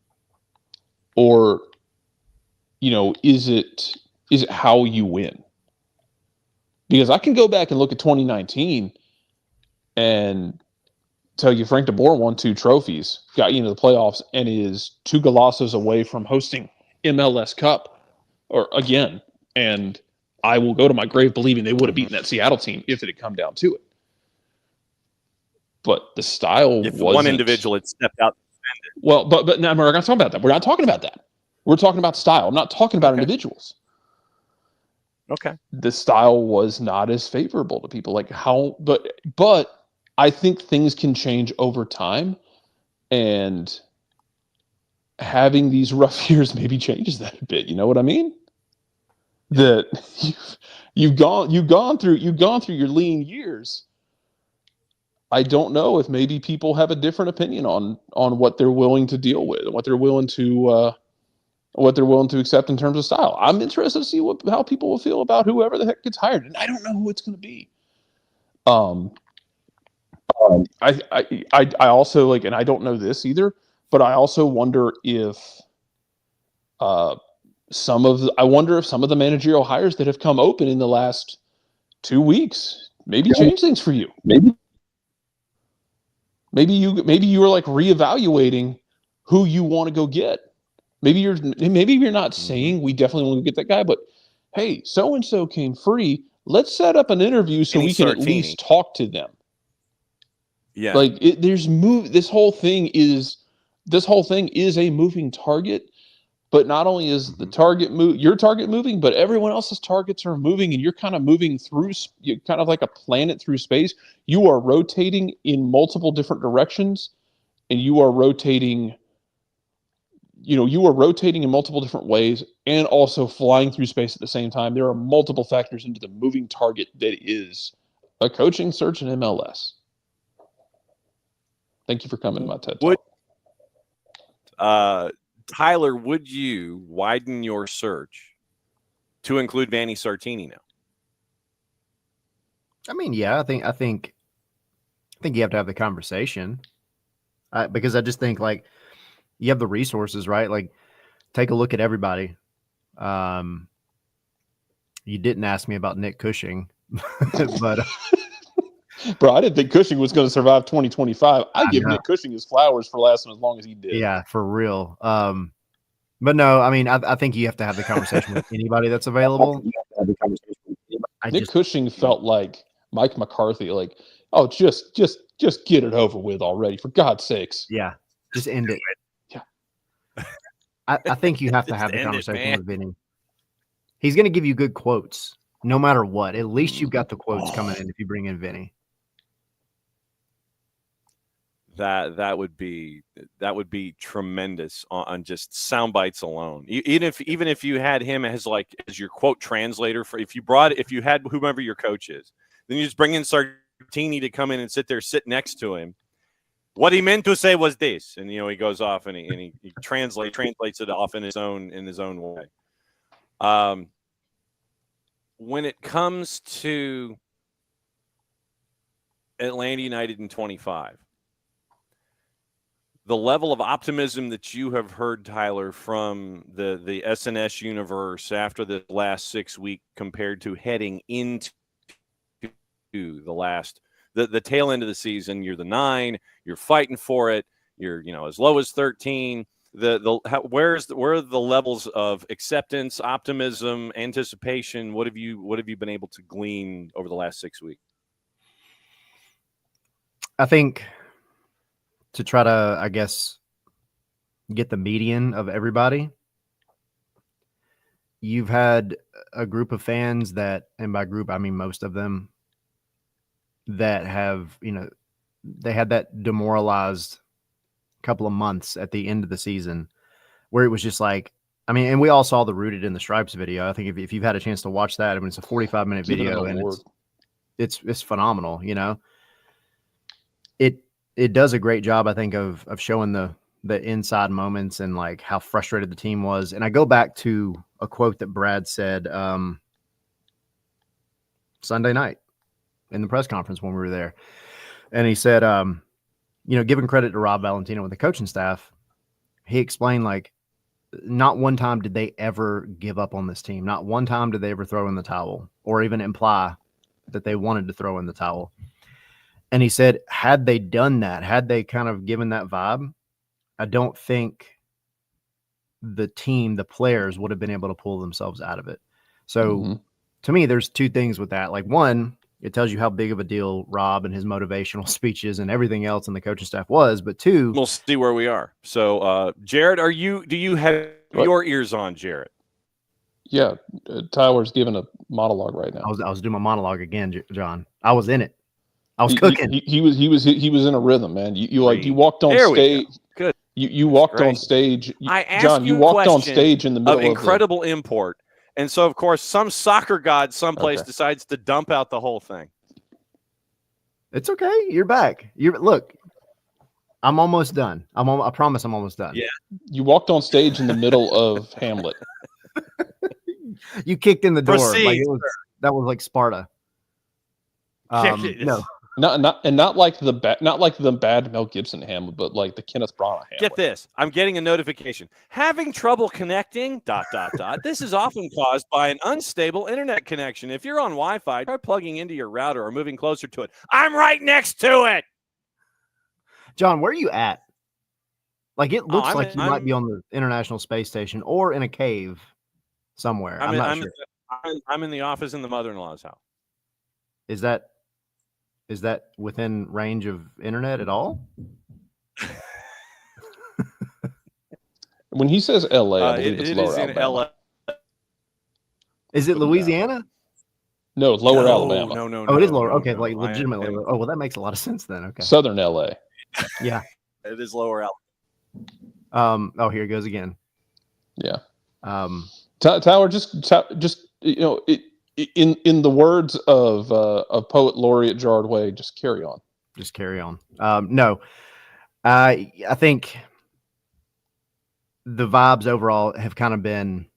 or is it how you win? Because I can go back and look at 2019 and tell you Frank DeBoer won 2 trophies, got you into the playoffs, and is 2 golazos away from hosting MLS Cup or again. And I will go to my grave believing they would have beaten that Seattle team if it had come down to it. But the style if wasn't. One individual had stepped out. Well, but now we're not talking about that. We're not talking about that. We're talking about style. I'm not talking about individuals. Okay. The style was not as favorable to people. Like how, but I think things can change over time, and having these rough years maybe changes that a bit. You know what I mean? That you've gone through your lean years. I don't know if maybe people have a different opinion on what they're willing to deal with, and what they're willing to accept in terms of style. I'm interested to see how people will feel about whoever the heck gets hired, and I don't know who it's going to be. I also like, and I don't know this either, but I also wonder if some of the managerial hires that have come open in the last 2 weeks maybe change things for you. Maybe you were like reevaluating who you want to go get. Maybe you're not saying we definitely want to get that guy, but hey, so and so came free. Let's set up an interview so we can at least talk to them. Yeah, like this whole thing is a moving target. But not only is the your target moving, but everyone else's targets are moving, and you're kind of moving through. You're kind of like a planet through space. You are rotating in multiple different directions, and you are rotating. You are rotating in multiple different ways, and also flying through space at the same time. There are multiple factors into the moving target that is a coaching search in MLS. Thank you for coming to my TED Talk. Tyler, would you widen your search to include Vanni Sartini now? I mean, yeah, I think you have to have the conversation, because I just think like you have the resources, right? Like, take a look at everybody. You didn't ask me about Nick Cushing, but bro, I didn't think Cushing was going to survive 2025. I give Nick Cushing his flowers for lasting as long as he did. Yeah, for real. But no, I mean, I think you have to have the conversation with anybody that's available. Nick Cushing felt like Mike McCarthy, like, oh, just get it over with already, for God's sakes. Yeah, just end it. Yeah, I think you have to have the conversation with Vinny. He's going to give you good quotes, no matter what. At least you've got the quotes coming in if you bring in Vinny. That would be tremendous on just sound bites alone. Even if you had him as your quote translator for if you had whomever your coach is, then you just bring in Sartini to come in and sit next to him. What he meant to say was this, and he goes off and he translates it off in his own way. When it comes to Atlanta United in 25. The level of optimism that you have heard, Tyler, from the SNS universe after the last 6 weeks compared to heading into the tail end of the season, you're the 9, you're fighting for it, you're as low as 13. Where are the levels of acceptance, optimism, anticipation? What have you been able to glean over the last 6 weeks? I think to try to, I guess, get the median of everybody, you've had a group of fans that, and by group, I mean most of them, that have, they had that demoralized couple of months at the end of the season where it was just like, I mean, and we all saw the Rooted in the Stripes video. I think if you've had a chance to watch that, I mean, it's a 45-minute video and it's phenomenal, It does a great job, I think, of showing the inside moments and like how frustrated the team was. And I go back to a quote that Brad said Sunday night in the press conference when we were there. And he said, giving credit to Rob Valentino with the coaching staff, he explained like not one time did they ever give up on this team. Not one time did they ever throw in the towel or even imply that they wanted to throw in the towel. And he said, had they done that, had they kind of given that vibe, I don't think the team, the players would have been able to pull themselves out of it. So to me, there's two things with that. Like one, it tells you how big of a deal Rob and his motivational speeches and everything else in the coaching staff was. But two, we'll see where we are. So, Jared, do you have your ears on, Jared? Yeah, Tyler's giving a monologue right now. I was doing my monologue again, John. I was in it. I was cooking. He was in a rhythm, man. You walked on stage. Good. You walked on stage. I asked John, you walked on stage in the middle of incredible import. And so, of course, some soccer god someplace decides to dump out the whole thing. It's okay. You're back. Look, I'm almost done. I promise I'm almost done. Yeah. You walked on stage in the middle of Hamlet. You kicked in the door. Proceed, That was like Sparta. No. Not like the bad Mel Gibson Hamlet, but like the Kenneth Branagh Hamlet. Get this. I'm getting a notification. Having trouble connecting, ... This is often caused by an unstable internet connection. If you're on Wi-Fi, try plugging into your router or moving closer to it. I'm right next to it. John, where are you at? Like it looks like you might be on the International Space Station or in a cave somewhere. I'm not sure. I'm in the office in the mother-in-law's house. Is that within range of internet at all? When he says LA, I believe it's Lower Alabama. LA. Is it Louisiana? No, Lower Alabama. No. Oh, it is lower. Okay, like legitimately. Oh, well, that makes a lot of sense then. Okay. Southern LA. Yeah. It is Lower Alabama. Oh, here it goes again. Yeah. Tyler, just in the words of poet laureate Gerard Way, just carry on. Just carry on. No, I think the vibes overall have kind of been,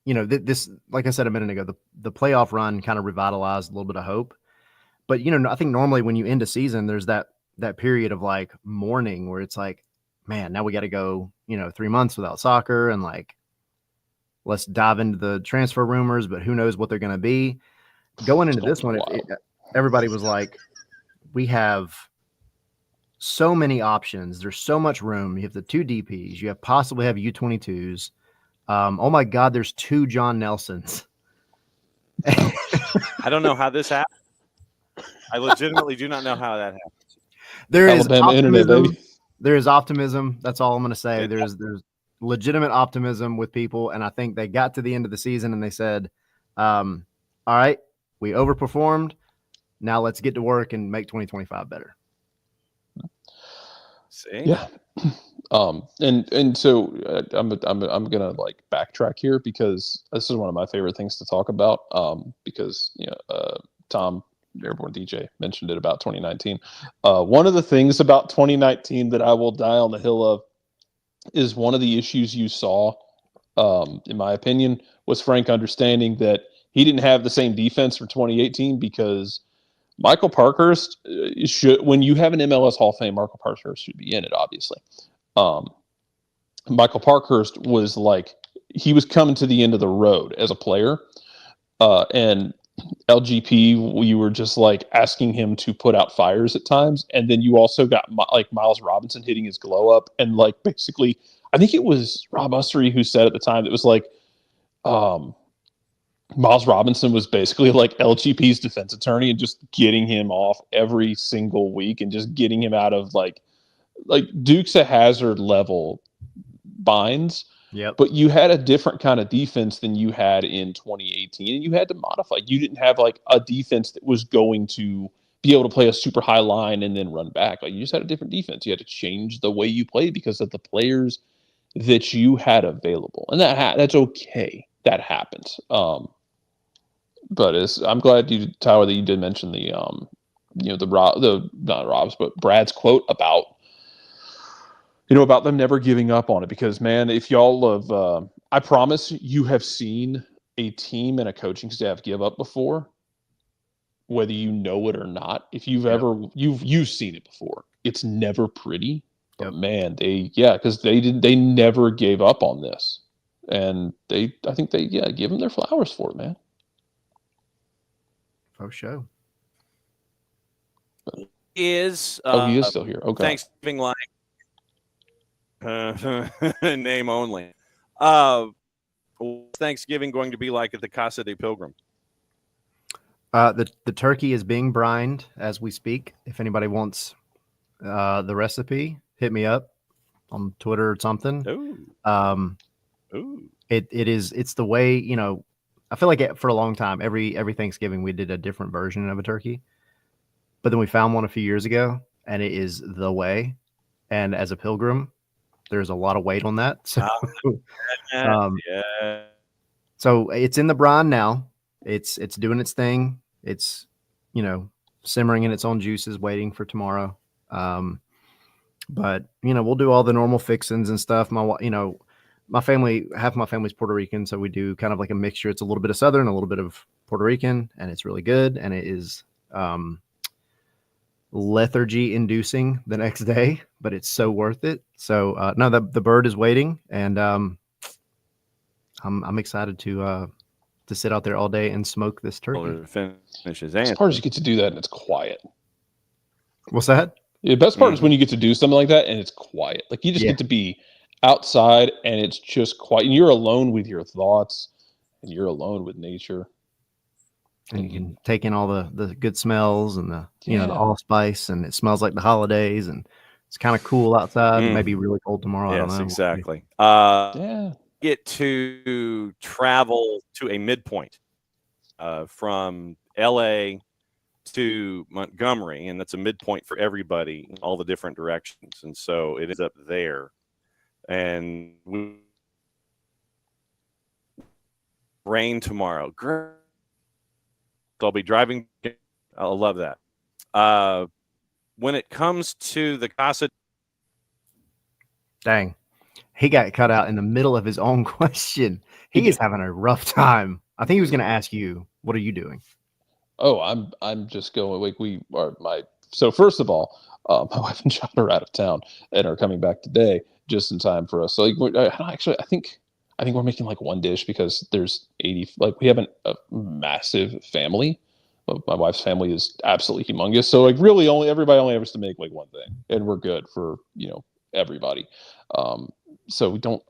this, like I said a minute ago, the playoff run kind of revitalized a little bit of hope. But, I think normally when you end a season, there's that period of like mourning where it's like, man, now we got to go, 3 months without soccer and like, let's dive into the transfer rumors, but who knows what they're going to be. Going into this one, everybody was like, we have so many options. There's so much room. You have the 2 DPs. You have possibly have U22s. Oh my God, there's 2 John Nelsons. I don't know how this happened. I legitimately do not know how that happened. There is Alabama internet, baby. There is optimism. That's all I'm going to say. There's legitimate optimism with people, and I think they got to the end of the season and they said, all right, we overperformed. Now let's get to work and make 2025 better. See? Yeah. And so I'm gonna like backtrack here because this is one of my favorite things to talk about. Because Tom, Airborne DJ, mentioned it about 2019. One of the things about 2019 that I will die on the hill of is one of the issues you saw, in my opinion, was Frank understanding that he didn't have the same defense for 2018 because Michael Parkhurst when you have an MLS Hall of Fame, Michael Parkhurst should be in it, obviously. Michael Parkhurst was like, he was coming to the end of the road as a player. And LGP, you were just like asking him to put out fires at times. And then you also got like Miles Robinson hitting his glow up. And like, basically, I think it was Rob Usery who said at the time, it was like, Miles Robinson was basically like LGP's defense attorney and just getting him off every single week and just getting him out of like Dukes of Hazzard level binds. Yep. But you had a different kind of defense than you had in 2018, and you had to modify. You didn't have like a defense that was going to be able to play a super high line and then run back. Like, you just had a different defense. You had to change the way you played because of the players that you had available, and that's okay. That happens. But I'm glad Tyler, that you did mention the not Rob's, but Brad's quote about them never giving up on it. Because, man, if y'all have, I promise you have seen a team and a coaching staff give up before. whether you know it or not. If you've seen it before, it's never pretty. But man, because they never gave up on this, and I think they give them their flowers for it, man. Oh, show. He is still here. Okay. Thanksgiving like name only. What's Thanksgiving going to be like at the Casa de Pilgrim? The turkey is being brined as we speak. If anybody wants the recipe, hit me up on Twitter or something. It's the way, you know, I feel like for a long time, every Thanksgiving we did a different version of a turkey, but then we found one a few years ago, and it is the way. And as a pilgrim, there's a lot of weight on that. So, so it's in the brine now. It's doing its thing. It's, you know, simmering in its own juices, waiting for tomorrow. But you know, we'll do all the normal fixings and stuff. My family, half my family's Puerto Rican, so we do kind of like a mixture. It's a little bit of Southern, a little bit of Puerto Rican, and it's really good. And it is lethargy inducing the next day, but it's so worth it. So no, the bird is waiting, and I'm excited to sit out there all day and smoke this turkey. Finishes. The best part is you get to do that and it's quiet. What's that? The best part is when you get to do something like that and it's quiet. Like you just get to be outside and it's just quiet. And you're alone with your thoughts and you're alone with nature. And you can take in all the good smells and the the allspice, and it smells like the holidays, and it's kind of cool outside. It may be really cold tomorrow. Yes, I don't know. Exactly. Get to travel to a midpoint from LA to Montgomery, and that's a midpoint for everybody in all the different directions. And so it is up there. And rain tomorrow. Great. I'll be driving. I'll love that. When it comes to the Casa. Dang. He got cut out in the middle of his own question. He is having a rough time. I think he was going to ask you, what are you doing? Oh, I'm just going. Like So first of all, my wife and John are out of town and are coming back today, just in time for us. So like, I think we're making like one dish because there's 80. Like we have a massive family. My wife's family is absolutely humongous. So like really everybody only has to make like one thing, and we're good for everybody. So we don't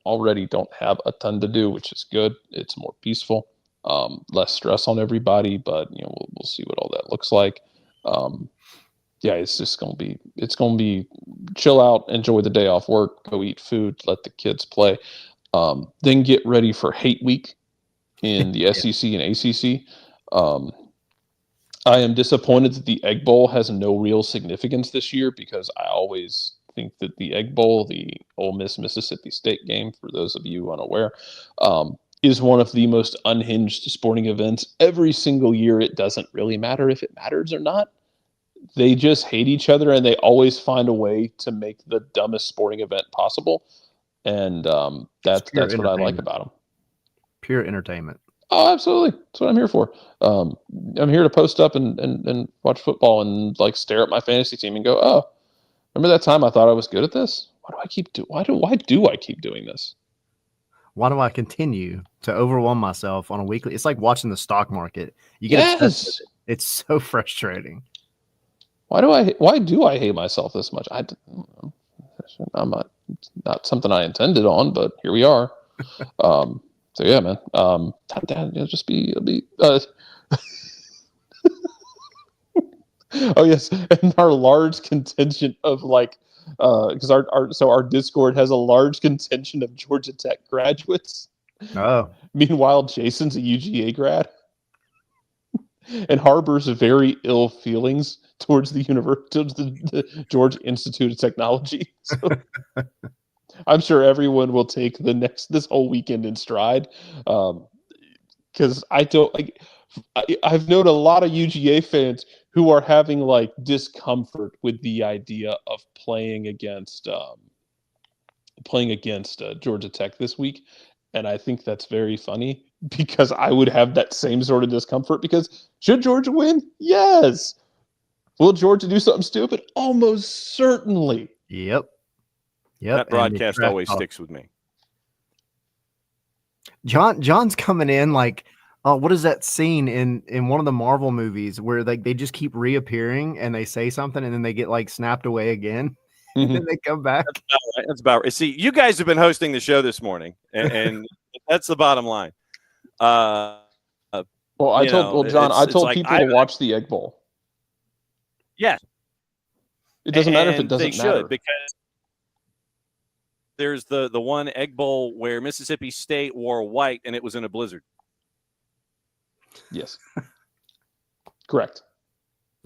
have a ton to do, which is good. It's more peaceful, less stress on everybody, but we'll see what all that looks like. It's just going to be chill out, enjoy the day off work, go eat food, let the kids play, then get ready for hate week in the SEC and ACC. I am disappointed that the Egg Bowl has no real significance this year, because I always think that the Egg Bowl, the Ole Miss Mississippi State game, for those of you unaware, is one of the most unhinged sporting events every single year. It doesn't really matter if it matters or not. They just hate each other, and they always find a way to make the dumbest sporting event possible. And that's what I like about them. Pure entertainment. Oh, absolutely. That's what I'm here for. I'm here to post up and watch football and like stare at my fantasy team and go, oh, remember that time I thought I was good at this? Why do I keep doing this? Why do I continue to overwhelm myself on a weekly? It's like watching the stock market. You get obsessed with it. It's so frustrating. Why do I hate myself this much? I don't know. I'm not something I intended on, but here we are. So yeah, man. It'll be. Oh yes, and our large contingent of because our Discord has a large contingent of Georgia Tech graduates. Oh. Meanwhile, Jason's a UGA grad, and harbors very ill feelings towards the the Georgia Institute of Technology. So I'm sure everyone will take this whole weekend in stride, because I've known a lot of UGA fans who are having discomfort with the idea of playing against Georgia Tech this week, and I think that's very funny because I would have that same sort of discomfort. Because should Georgia win? Yes. Will Georgia do something stupid? Almost certainly. Yep. That broadcast always sticks with me. John's coming in like, oh, what is that scene in one of the Marvel movies where like they just keep reappearing and they say something and then they get like snapped away again and then they come back. That's about right. See, you guys have been hosting the show this morning, and that's the bottom line. Well, John, I told people to watch the Egg Bowl. Yes. It doesn't matter if it doesn't matter. Because there's the one Egg Bowl where Mississippi State wore white and it was in a blizzard. Yes. Correct.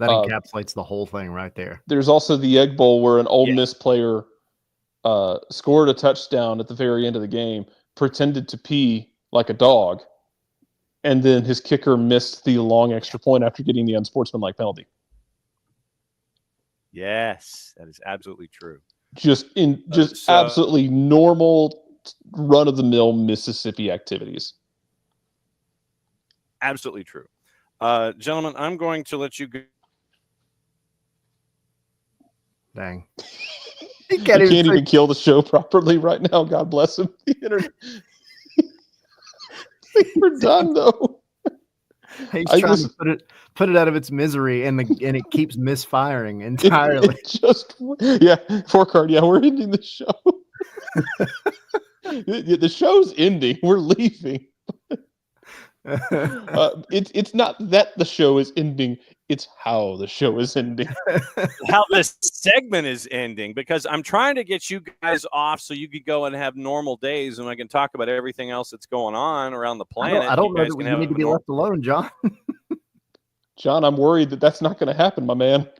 That encapsulates the whole thing right there. There's also the Egg Bowl where an Ole Miss player scored a touchdown at the very end of the game, pretended to pee like a dog, and then his kicker missed the long extra point after getting the unsportsmanlike penalty. Yes, that is absolutely true. Absolutely normal run-of-the-mill Mississippi activities. Absolutely true. Gentlemen, I'm going to let you go. Dang. He can't even kill the show properly right now. God bless him. The internet. We're done, though. He's trying to put it out of its misery, and it keeps misfiring entirely. Four card. Yeah, we're ending the show. The show's ending. We're leaving. It's not that the show is ending. It's how the show is ending. How this segment is ending, because I'm trying to get you guys off so you could go and have normal days and I can talk about everything else that's going on around the planet. I don't know that you need to be left alone, John. John, I'm worried that's not going to happen, my man.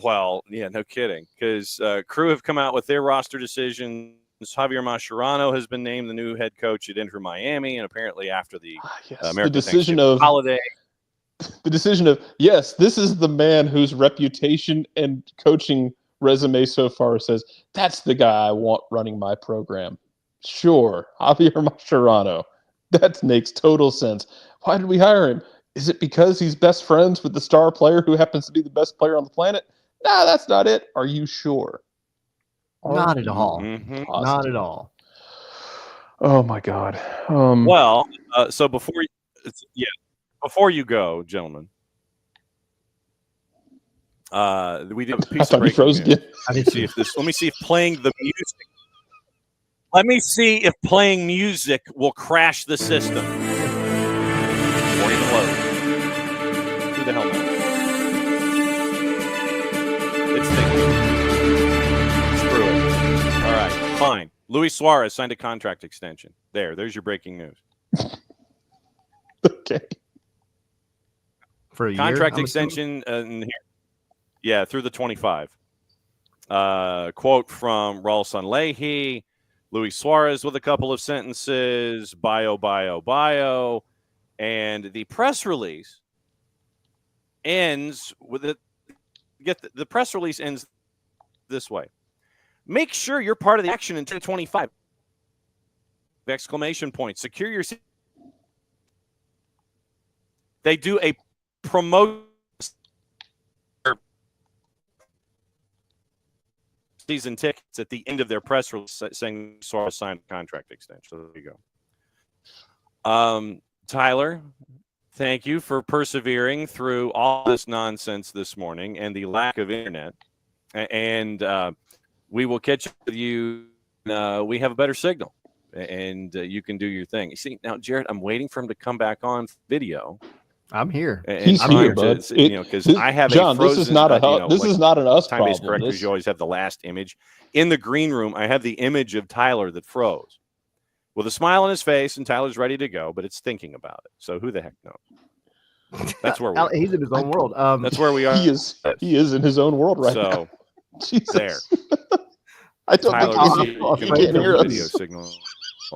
Well, yeah, no kidding. Because Crew have come out with their roster decisions. Javier Mascherano has been named the new head coach at Inter Miami, and apparently after the American decision holiday. The decision of, yes, this is the man whose reputation and coaching resume so far says, that's the guy I want running my program. Sure, Javier Mascherano. That makes total sense. Why did we hire him? Is it because he's best friends with the star player who happens to be the best player on the planet? Nah, that's not it. Are you sure? Not at all. Mm-hmm. Not at all. Oh, my God. Well, so before you go, gentlemen, we did a piece of breaking news. Let me see if playing the music. Let me see if playing music will crash the system. Or even load. Who the hell knows? It's thinking. Screw it. All right, fine. Luis Suarez signed a contract extension. There's your breaking news. Okay. For a contract year, extension through the 25. Quote from Raul Sanlehi, Luis Suarez with a couple of sentences, bio, and the press release ends with it. The press release ends this way: make sure you're part of the action in 2025! Exclamation point. Secure your seat. They do a promote season tickets at the end of their press release saying Suarez signed a contract extension. So there you go. Tyler, thank you for persevering through all this nonsense this morning and the lack of internet. And we will catch up with you. We have a better signal, and you can do your thing. You see, now, Jared, I'm waiting for him to come back on video. I'm here. He's here, bud. Because I have John, a frozen. This is not not an us time-based problem. correctors. You always have the last image in the green room. I have the image of Tyler that froze, with a smile on his face, and Tyler's ready to go, but it's thinking about it. So who the heck knows? That's where we are. He's in his own world. That's where we are. He is in his own world right now. Jesus. There. I don't Tyler, think you can hear us. Video signal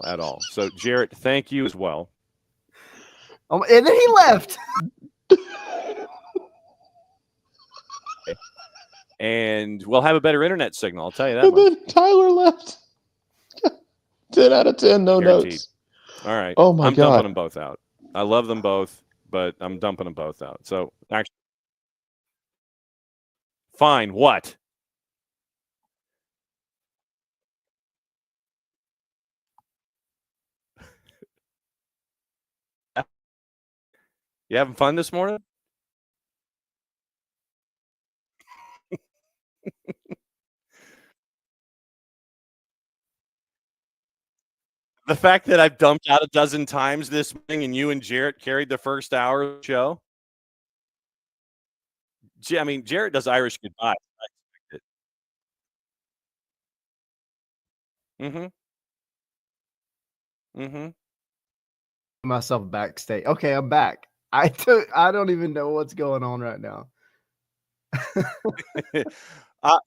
at all. So Jarrett, thank you as well. And then he left. And we'll have a better internet signal. I'll tell you that. And then Tyler left. 10 out of 10, no Guaranteed. notes. All right. Oh my I'm dumping God. them both out. I love them both, but I'm dumping them both out. So actually, fine. What? You having fun this morning? The fact that I've dumped out a dozen times this morning and you and Jarrett carried the first hour of the show. I mean, Jarrett does Irish goodbye. I expect it. Mm-hmm. Mm-hmm. Myself backstage. Okay, I'm back. I don't even know what's going on right now.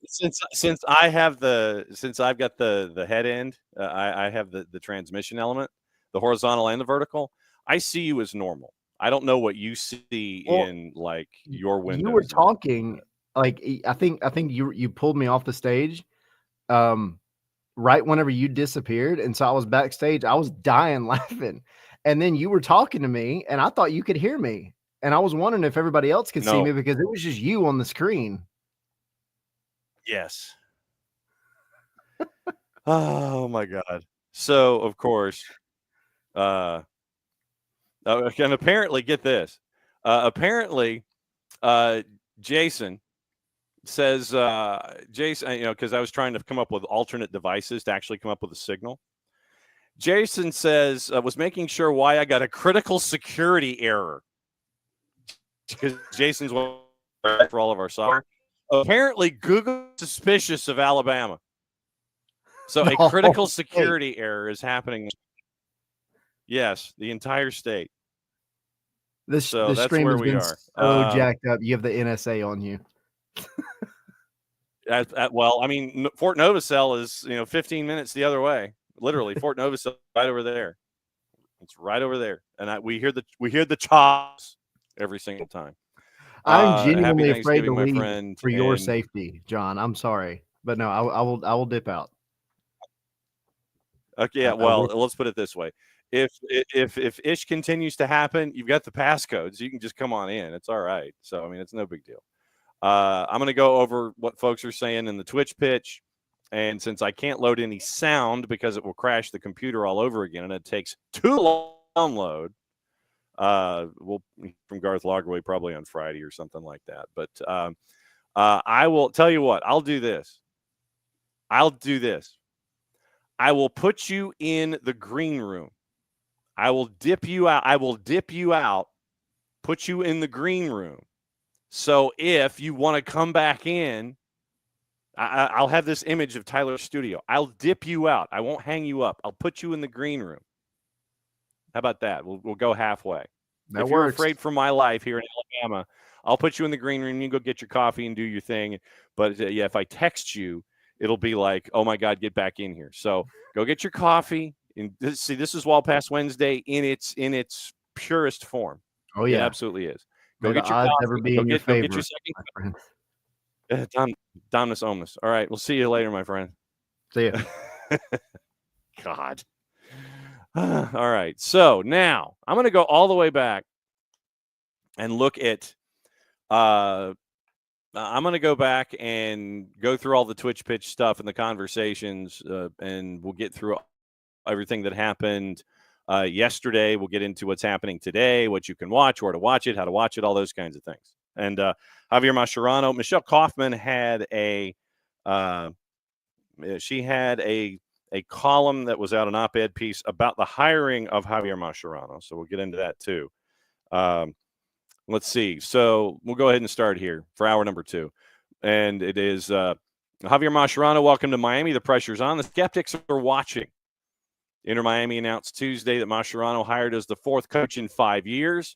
Since I've got the head end, I have the transmission element, the horizontal and the vertical. I see you as normal. I don't know what you see Well, in like your windows. You were talking like I think you pulled me off the stage right whenever you disappeared, and so I was backstage. I was dying laughing. And then you were talking to me and I thought you could hear me. And I was wondering if everybody else could see No. me because it was just you on the screen. Yes. Oh my God. So of course, and apparently get this. Apparently, Jason says, Jason, because I was trying to come up with alternate devices to actually come up with a signal. Jason says, was making sure why I got a critical security error. Because Jason's for all of our software. Apparently, Google is suspicious of Alabama. So a critical security error is happening. Yes, the entire state. The that's stream where has we been are. so jacked up. You have the NSA on you. Well, I mean, Fort Novacell is 15 minutes the other way. Literally, Fort Novacell right over there. It's right over there, and we hear the chops every single time. I'm genuinely afraid to my leave friend, for your safety, John. I'm sorry, but no, I will dip out. Okay, yeah. Well, let's put it this way: if Ish continues to happen, you've got the passcodes. You can just come on in. It's all right. So I mean, it's no big deal. I'm going to go over what folks are saying in the Twitch pitch. And since I can't load any sound because it will crash the computer all over again and it takes too long to download, we'll from Garth Lagerway probably on Friday or something like that. But I will tell you what, I'll do this. I will put you in the green room. I will dip you out, put you in the green room. So if you want to come back in, I'll have this image of Tyler's studio. I'll dip you out. I won't hang you up. I'll put you in the green room. How about that? We'll go halfway. That if works. You're afraid for my life here in Alabama, I'll put you in the green room. You can go get your coffee and do your thing. But yeah, if I text you, it'll be like, oh my God, get back in here. So go get your coffee. And this is Wild Past Wednesday in its purest form. Oh yeah, it absolutely is. Go get your coffee. Ever be in your favor, go get your second. Dominus Omnis. All right. We'll see you later, my friend. See ya. God. All right. So now I'm going to go all the way back and look at I'm going to go back and go through all the Twitch pitch stuff and the conversations, and we'll get through everything that happened yesterday. We'll get into what's happening today, what you can watch, where to watch it, how to watch it, all those kinds of things. And Javier Mascherano, Michelle Kaufman had a column that was out, an op-ed piece about the hiring of Javier Mascherano. So we'll get into that too. Let's see. So we'll go ahead and start here for hour number 2. And it is Javier Mascherano, welcome to Miami. The pressure's on. The skeptics are watching. Inter Miami announced Tuesday that Mascherano hired as the 4th coach in 5 years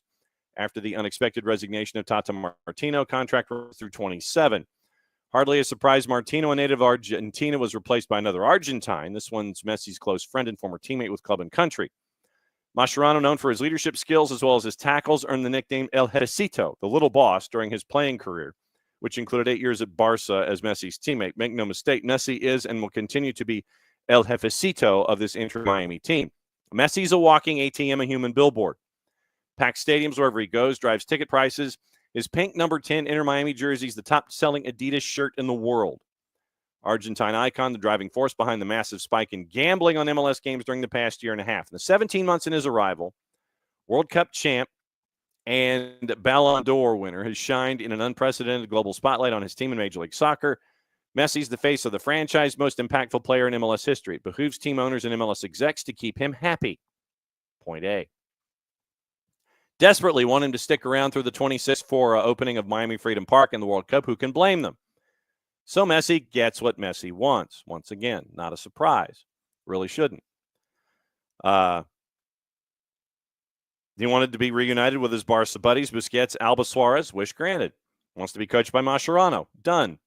after the unexpected resignation of Tata Martino, contract through 27. Hardly a surprise, Martino, a native of Argentina, was replaced by another Argentine. This one's Messi's close friend and former teammate with club and country. Mascherano, known for his leadership skills as well as his tackles, earned the nickname El Jefecito, the little boss, during his playing career, which included 8 years at Barca as Messi's teammate. Make no mistake, Messi is and will continue to be El Jefecito of this Inter Miami team. Messi's a walking ATM, a human billboard. Packs stadiums wherever he goes, drives ticket prices. His pink number 10 Inter Miami jersey is the top-selling Adidas shirt in the world. Argentine icon, the driving force behind the massive spike in gambling on MLS games during the past year and a half. In the 17 months in his arrival, World Cup champ and Ballon d'Or winner has shined in an unprecedented global spotlight on his team in Major League Soccer. Messi's the face of the franchise, most impactful player in MLS history. It behooves team owners and MLS execs to keep him happy. Point A. Desperately want him to stick around through the 26th for opening of Miami Freedom Park in the World Cup. Who can blame them? So Messi gets what Messi wants. Once again, not a surprise. Really shouldn't. He wanted to be reunited with his Barca buddies, Busquets, Alba, Suarez. Wish granted. Wants to be coached by Mascherano. Done.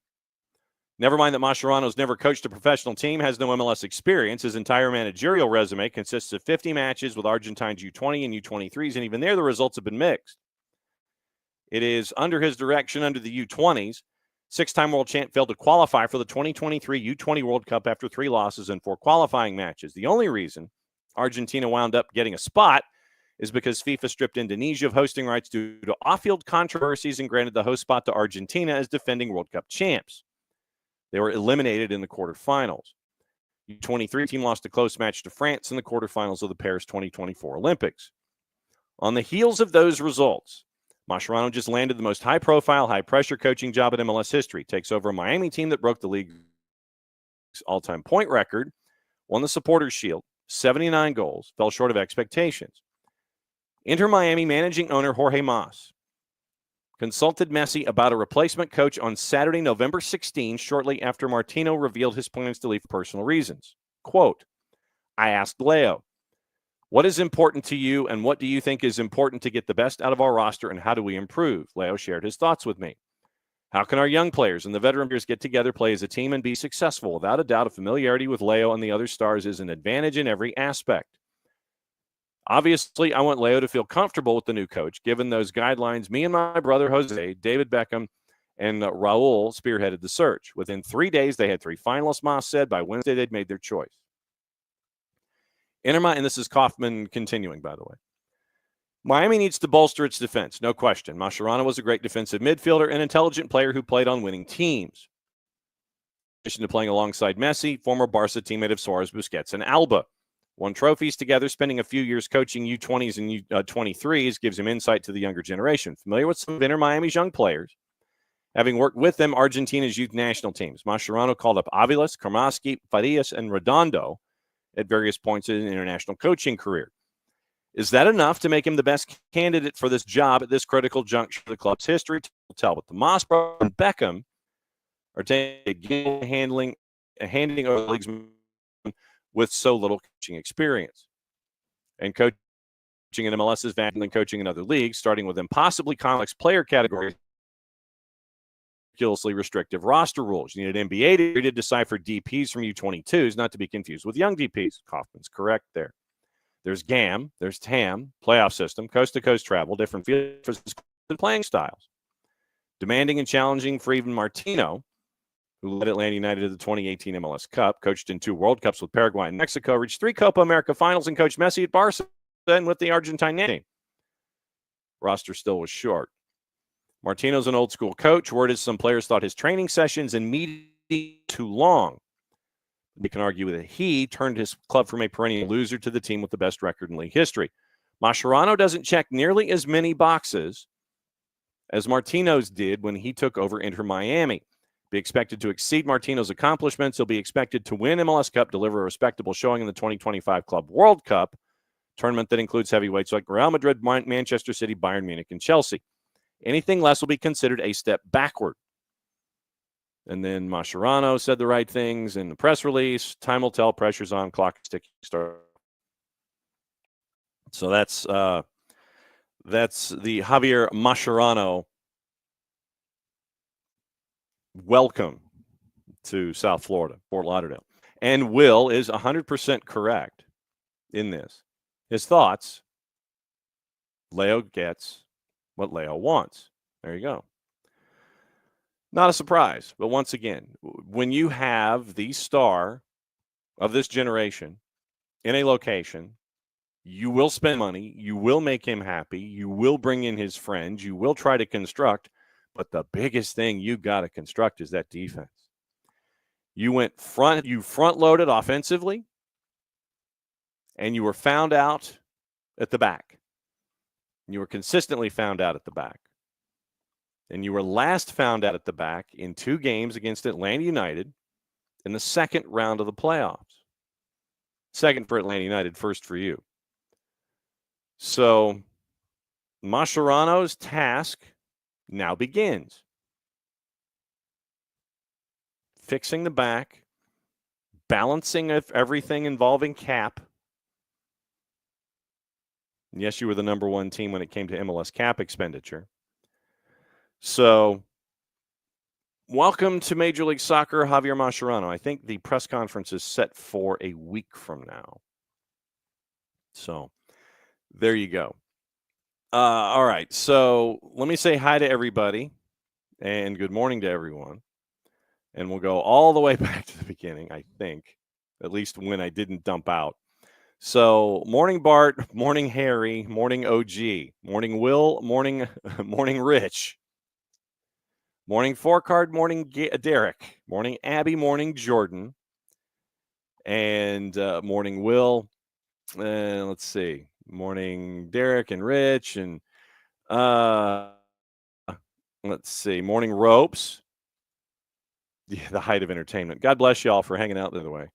Never mind that Mascherano's never coached a professional team, has no MLS experience. His entire managerial resume consists of 50 matches with Argentine's U20 and U23s, and even there the results have been mixed. It is under his direction under the U20s. Six-time world champ failed to qualify for the 2023 U20 World Cup after 3 losses in 4 qualifying matches. The only reason Argentina wound up getting a spot is because FIFA stripped Indonesia of hosting rights due to off-field controversies and granted the host spot to Argentina as defending World Cup champs. They were eliminated in the quarterfinals. The U23 team lost a close match to France in the quarterfinals of the Paris 2024 Olympics. On the heels of those results, Mascherano just landed the most high-profile, high-pressure coaching job in MLS history. Takes over a Miami team that broke the league's all-time point record, won the Supporters' Shield, 79 goals, fell short of expectations. Inter Miami managing owner Jorge Mas consulted Messi about a replacement coach on Saturday, November 16, shortly after Martino revealed his plans to leave for personal reasons. Quote, I asked Leo, what is important to you and what do you think is important to get the best out of our roster and how do we improve? Leo shared his thoughts with me. How can our young players and the veteran players get together, play as a team, and be successful? Without a doubt, a familiarity with Leo and the other stars is an advantage in every aspect. Obviously, I want Leo to feel comfortable with the new coach. Given those guidelines, me and my brother Jose, David Beckham, and Raul spearheaded the search. Within 3 days, they had 3 finalists, Mas said. By Wednesday, they'd made their choice. And this is Kaufman continuing, by the way. Miami needs to bolster its defense, no question. Mascherano was a great defensive midfielder, an intelligent player who played on winning teams. In addition to playing alongside Messi, former Barca teammate of Suarez, Busquets, and Alba. Won trophies together, spending a few years coaching U20s and U23s gives him insight to the younger generation. Familiar with some of Inter Miami's young players, having worked with them Argentina's youth national teams. Mascherano called up Aviles, Karmaski, Farias, and Redondo at various points in his international coaching career. Is that enough to make him the best candidate for this job at this critical juncture of the club's history? To tell, but the Mas and Beckham are handing over the league's with so little coaching experience. And coaching in MLS is vastly than coaching in other leagues, starting with impossibly complex player categories, ridiculously restrictive roster rules. You need an NBA degree to decipher DPs from U22s, not to be confused with young DPs. Kaufman's correct there. There's GAM, there's TAM, playoff system, coast-to-coast travel, different fields and playing styles. Demanding and challenging for even Martino, who led Atlanta United to the 2018 MLS Cup, coached in 2 World Cups with Paraguay and Mexico, reached 3 Copa America finals, and coached Messi at Barca and with the Argentine team. Roster still was short. Martino's an old-school coach. Word is some players thought his training sessions and meetings too long. We can argue that he turned his club from a perennial loser to the team with the best record in league history. Mascherano doesn't check nearly as many boxes as Martino's did when he took over Inter Miami. Be expected to exceed Martino's accomplishments. He'll be expected to win MLS Cup, deliver a respectable showing in the 2025 Club World Cup tournament that includes heavyweights like Real Madrid, Manchester City, Bayern Munich, and Chelsea. Anything less will be considered a step backward. And then Mascherano said the right things in the press release. Time will tell. Pressure's on. Clock is ticking. Start. So that's the Javier Mascherano welcome to South Florida, Fort Lauderdale. And Will is 100% correct in this. His thoughts, Leo gets what Leo wants. There you go. Not a surprise, but once again, when you have the star of this generation in a location You will spend money. You will make him happy. You will bring in his friends. You will try to construct. But the biggest thing you got to construct is that defense. You front loaded offensively, and you were found out at the back. You were consistently found out at the back. And you were last found out at the back in 2 games against Atlanta United in the second round of the playoffs. Second for Atlanta United, first for you. So Mascherano's task now begins. Fixing the back, balancing everything involving cap. And yes, you were the number 1 team when it came to MLS cap expenditure. So welcome to Major League Soccer, Javier Mascherano. I think the press conference is set for a week from now. So there you go. All right. So let me say hi to everybody and good morning to everyone. And we'll go all the way back to the beginning, I think, at least when I didn't dump out. So morning, Bart, morning, Harry, morning, OG, morning, Will, morning, Rich, morning, Forecard, morning, Derek, morning, Abby, morning, Jordan, and morning, Will. Let's see. Morning, Derek and Rich, and let's see. Morning, Ropes. Yeah, the height of entertainment. God bless you all for hanging out the other way.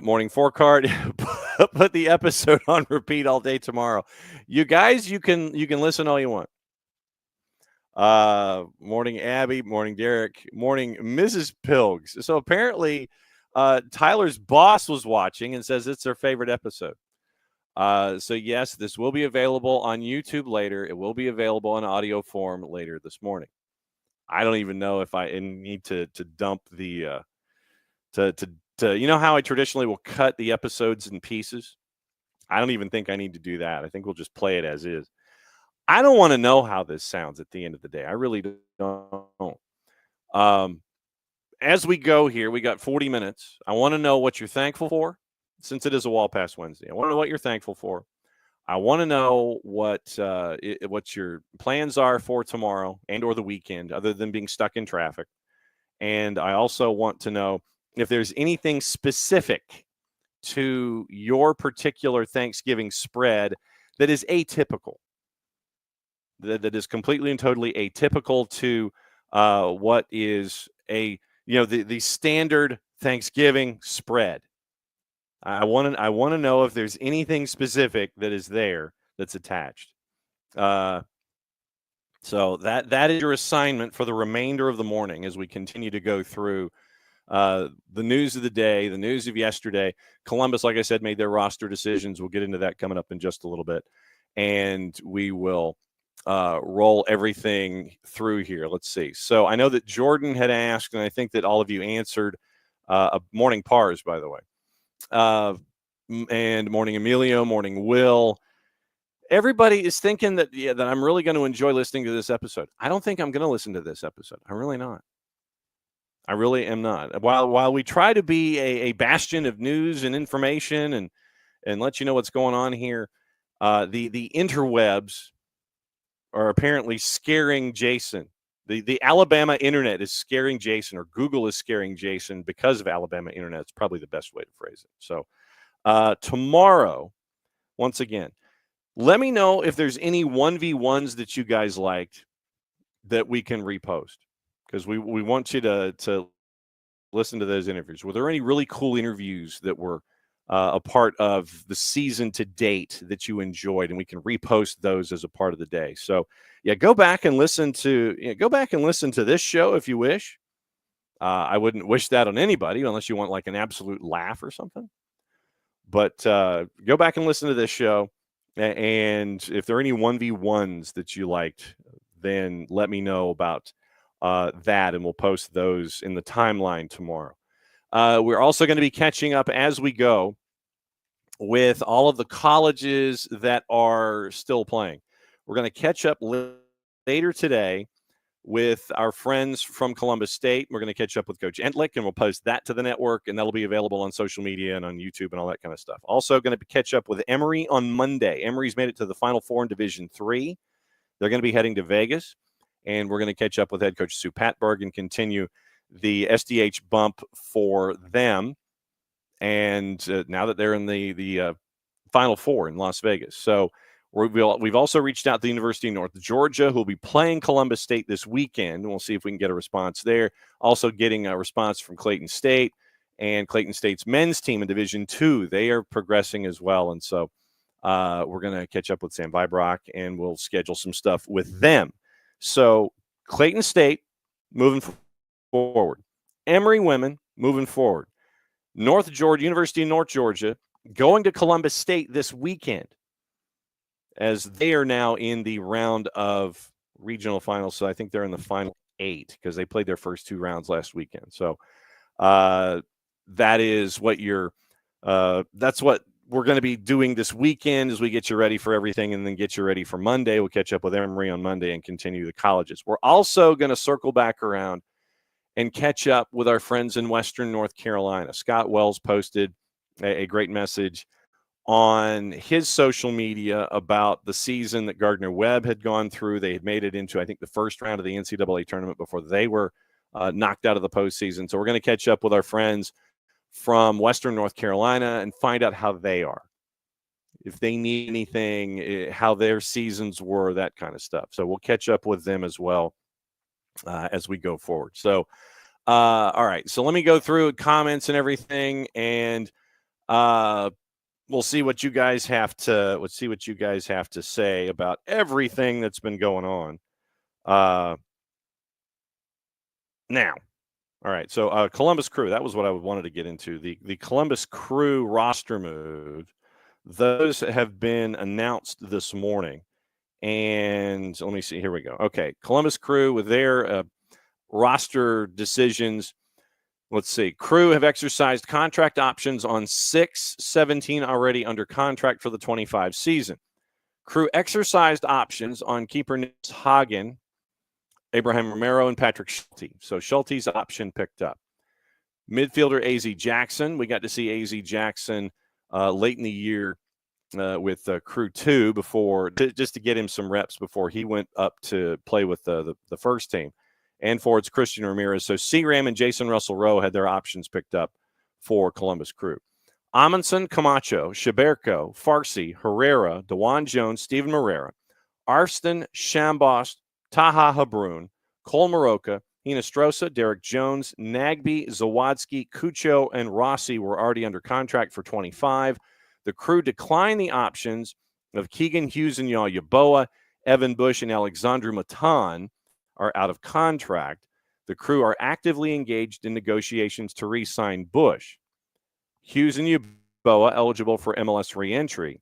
Morning, Forecard. Put the episode on repeat all day tomorrow. You guys, you can listen all you want. Morning, Abby. Morning, Derek. Morning, Mrs. Pilgs. So apparently, Tyler's boss was watching and says it's their favorite episode. So yes, this will be available on YouTube later. It will be available in audio form later this morning. I don't even know if I need to dump the to you know how I traditionally will cut the episodes in pieces. I don't even think I need to do that. I think we'll just play it as is. I don't want to know how this sounds at the end of the day. I really don't. As we go here, we got 40 minutes. I want to know what you're thankful for, since it is a Wall Pass Wednesday. I want to know what you're thankful for. I want to know what your plans are for tomorrow and or the weekend, other than being stuck in traffic. And I also want to know if there's anything specific to your particular Thanksgiving spread that is atypical, that is completely and totally atypical to what is the standard Thanksgiving spread. I want to know if there's anything specific that is there that's attached. So that is your assignment for the remainder of the morning as we continue to go through the news of the day, the news of yesterday. Columbus, like I said, made their roster decisions. We'll get into that coming up in just a little bit. And we will roll everything through here. Let's see. So I know that Jordan had asked, and I think that all of you answered. Morning Pars, by the way. And morning Emilio, morning Will. Everybody is thinking that that I'm really going to enjoy listening to this episode. I don't think I'm going to listen to this episode. I'm really not. I really am not. While we try to be a bastion of news and information and let you know what's going on here, the interwebs are apparently scaring Jason. The Alabama internet is scaring Jason, or Google is scaring Jason because of Alabama internet. It's probably the best way to phrase it. So tomorrow, once again, let me know if there's any 1v1s that you guys liked that we can repost, because we want you to listen to those interviews. Were there any really cool interviews that were a part of the season to date that you enjoyed, and we can repost those as a part of the day? So yeah, go back and listen to this show if you wish. I wouldn't wish that on anybody unless you want like an absolute laugh or something. But go back and listen to this show, and if there are any 1v1s that you liked, then let me know about that, and we'll post those in the timeline tomorrow. We're also going to be catching up as we go with all of the colleges that are still playing. We're going to catch up later today with our friends from Columbus State. We're going to catch up with Coach Entlick, and we'll post that to the network, and that'll be available on social media and on YouTube and all that kind of stuff. Also going to catch up with Emory on Monday. Emory's made it to the Final Four in Division III. They're going to be heading to Vegas, and we're going to catch up with head coach Sue Patberg and continue the SDH bump for them. And now that they're in the Final Four in Las Vegas. So we've also reached out to the University of North Georgia, who will be playing Columbus State this weekend. We'll see if we can get a response there. Also getting a response from Clayton State and Clayton State's men's team in Division II. They are progressing as well. And so we're going to catch up with Sam Vibrock, and we'll schedule some stuff with them. So Clayton State moving forward. Emory women moving forward. North Georgia, University of North Georgia, going to Columbus State this weekend, as they are now in the round of regional finals. So I think they're in the final 8 because they played their first 2 rounds last weekend. So that is what that's what we're going to be doing this weekend as we get you ready for everything and then get you ready for Monday. We'll catch up with Emory on Monday and continue the colleges. We're also going to circle back around and catch up with our friends in Western North Carolina. Scott Wells posted a great message on his social media about the season that Gardner Webb had gone through. They had made it into, I think, the first round of the NCAA tournament before they were knocked out of the postseason. So we're going to catch up with our friends from Western North Carolina and find out how they are, if they need anything, how their seasons were, that kind of stuff. So we'll catch up with them as well as we go forward. So, all right. So let me go through comments and everything, and we'll see what you guys have to. Let's see what you guys have to say about everything that's been going on. Now, all right. So Columbus Crew. That was what I wanted to get into. The Columbus Crew roster move. Those have been announced this morning. And let me see. Here we go. Okay. Columbus Crew with their roster decisions. Let's see. Crew have exercised contract options on 6-17 already under contract for the 25 season. Crew exercised options on keeper Nils Hagen, Abraham Romero, and Patrick Schulte. So Schulte's option picked up. Midfielder A.Z. Jackson. We got to see A.Z. Jackson late in the year with Crew 2 just to get him some reps before he went up to play with the first team. And forwards Christian Ramirez. So C-Ram and Jason Russell-Rowe had their options picked up for Columbus Crew. Amundsen, Camacho, Shaberko, Farsi, Herrera, DeJuan Jones, Steven Moreira, Arston, Shambos, Taha Habrun, Cole Maroka, Hinostroza, Derek Jones, Nagby, Zawadzki, Cucho, and Rossi were already under contract for 25. The Crew declined the options of Keegan Hughes and Yaboa, Evan Bush, and Alexandru Matan are out of contract. The Crew are actively engaged in negotiations to re-sign Bush. Hughes and Yaboa eligible for MLS re-entry.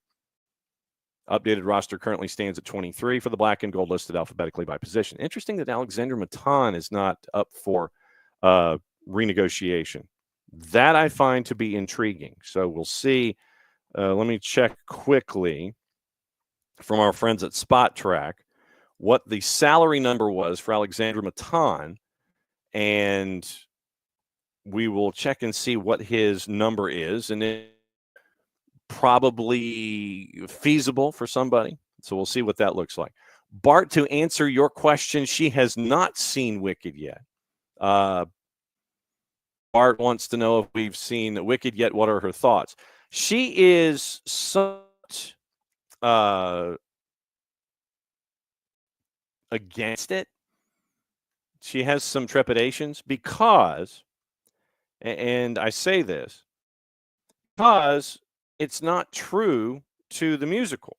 Updated roster currently stands at 23 for the black and gold, listed alphabetically by position. Interesting that Alexandru Matan is not up for renegotiation. That I find to be intriguing. So we'll see. Let me check quickly from our friends at Spot Track what the salary number was for Alexandru Matan, and we will check and see what his number is, and it's probably feasible for somebody. So we'll see what that looks like. Bart, to answer your question, she has not seen Wicked yet. Bart wants to know if we've seen Wicked yet. What are her thoughts? She is somewhat against it. She has some trepidations because, and I say this, because it's not true to the musical.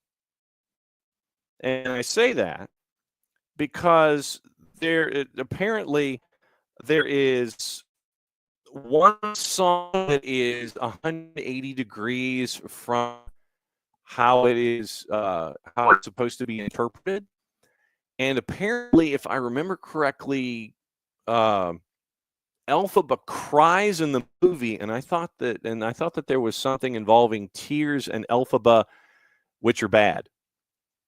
And I say that because apparently there is one song that is 180 degrees from how it is, how it's supposed to be interpreted. And apparently, if I remember correctly, Elphaba cries in the movie, and I thought that there was something involving tears and Elphaba, which are bad.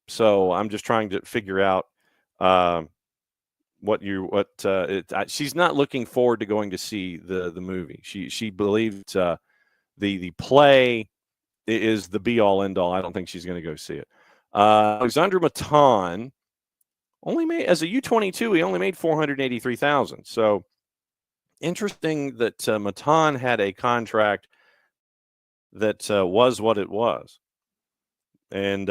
So I'm just trying to figure out she's not looking forward to going to see the movie. She believes the play is the be all end all. I don't think she's going to go see it. Alexander Matan only made, as a U22, he only made $483,000. So interesting that Matan had a contract that was what it was. And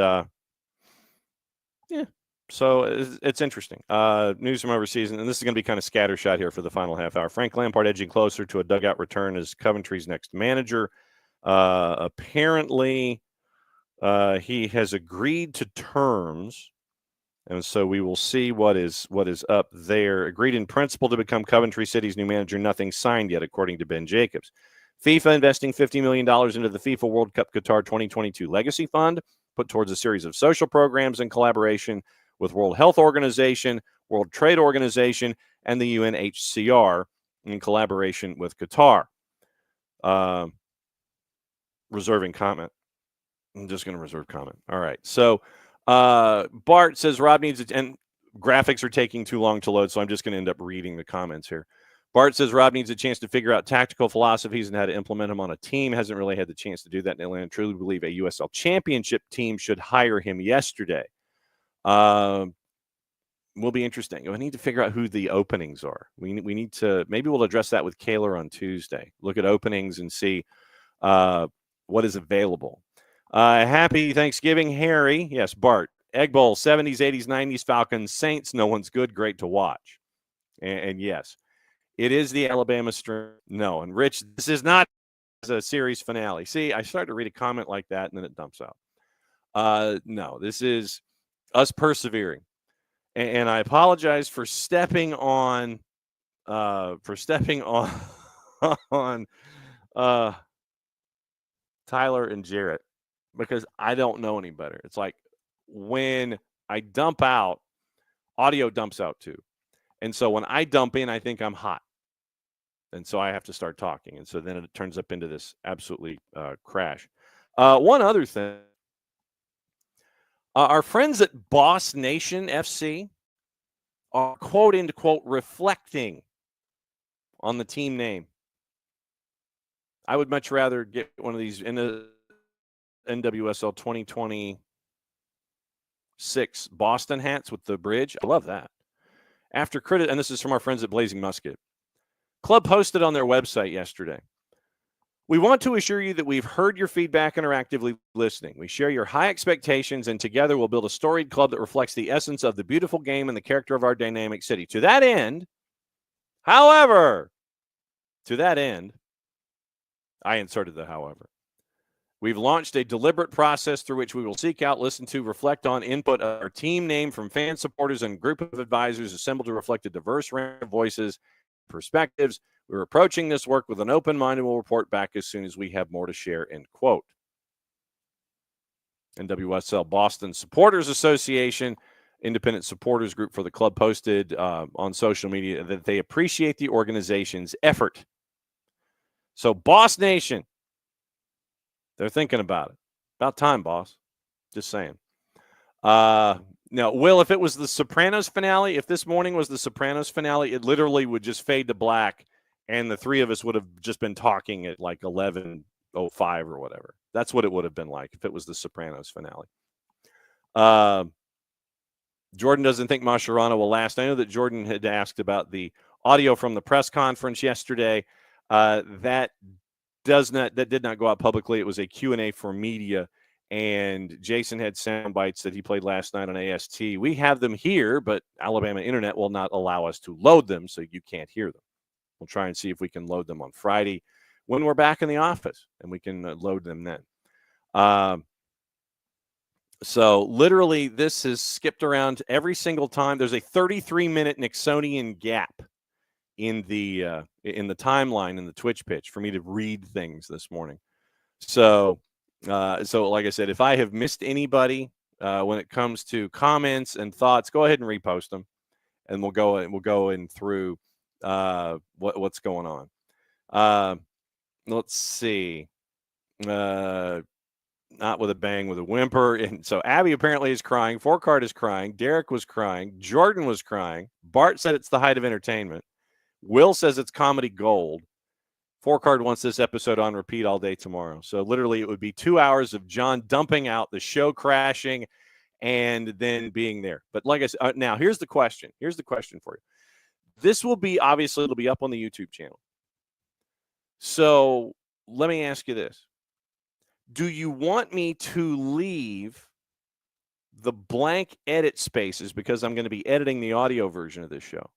yeah, so it's interesting. News from overseas, and this is going to be kind of scattershot here for the final half hour. Frank Lampard edging closer to a dugout return as Coventry's next manager. Apparently, he has agreed to terms, and so we will see what is up there. Agreed in principle to become Coventry City's new manager. Nothing signed yet, according to Ben Jacobs. FIFA investing $50 million into the FIFA World Cup Qatar 2022 Legacy Fund, put towards a series of social programs in collaboration with World Health Organization, World Trade Organization, and the UNHCR in collaboration with Qatar. Reserving comment. I'm just going to reserve comment. All right. So Bart says Rob needs it, and graphics are taking too long to load, so I'm just going to end up reading the comments here. Bart says Rob needs a chance to figure out tactical philosophies and how to implement them on a team. Hasn't really had the chance to do that in Atlanta. Truly believe a USL championship team should hire him yesterday. Will be interesting. We need to figure out who the openings are. We need to, maybe we'll address that with Kaler on Tuesday. Look at openings and see what is available. Happy Thanksgiving, Harry. Yes, Bart. Egg Bowl, 70s, 80s, 90s, Falcons, Saints. No one's good. Great to watch. And yes, it is the Alabama stream. No, and Rich, this is not a series finale. See, I started to read a comment like that, and then it dumps out. No, this is us persevering. And I apologize for stepping on on Tyler and Jarrett, because I don't know any better. It's like when I dump out, audio dumps out too. And so when I dump in, I think I'm hot. And so I have to start talking. And so then it turns up into this absolutely crash. One other thing. Our friends at Boss Nation FC are, quote, end quote, reflecting on the team name. I would much rather get one of these in the NWSL 2026 Boston hats with the bridge. I love that. After credit, and this is from our friends at Blazing Musket. Club posted on their website yesterday. We want to assure you that we've heard your feedback and are actively listening. We share your high expectations, and together we'll build a storied club that reflects the essence of the beautiful game and the character of our dynamic city. To that end, however, I inserted the however. We've launched a deliberate process through which we will seek out, listen to, reflect on input of our team name from fan supporters and group of advisors assembled to reflect a diverse range of voices, perspectives. We're approaching this work with an open mind and will report back as soon as we have more to share, end quote. NWSL Boston Supporters Association, independent supporters group for the club, posted on social media that they appreciate the organization's effort. So Boss Nation, they're thinking about it. About time, boss. Just saying. Now, Will, if it was the Sopranos finale, if this morning was the Sopranos finale, it literally would just fade to black, and the three of us would have just been talking at like 11:05 or whatever. That's what it would have been like if it was the Sopranos finale. Jordan doesn't think Mascherano will last. I know that Jordan had asked about the audio from the press conference yesterday. That did not go out publicly. It was a Q&A for media, and Jason had sound bites that he played last night on AST. We have them here, but Alabama Internet will not allow us to load them, so you can't hear them. We'll try and see if we can load them on Friday when we're back in the office, and we can load them then. So literally, this has skipped around every single time. There's a 33-minute Nixonian gap in the timeline in the Twitch pitch for me to read things this morning. So like I said, if I have missed anybody when it comes to comments and thoughts, go ahead and repost them, and we'll go in through what's going on. Let's see. not with a bang, with a whimper. And so Abby apparently is crying. Fourcard is crying. Derek was crying. Jordan was crying. Bart said it's the height of entertainment. Will says it's comedy gold. Fourcard wants this episode on repeat all day tomorrow. So literally it would be 2 hours of John dumping out, the show crashing, and then being there. But like I said, now here's the question. Here's the question for you. This will be, obviously, it'll be up on the YouTube channel. So let me ask you this. Do you want me to leave the blank edit spaces because I'm going to be editing the audio version of this show?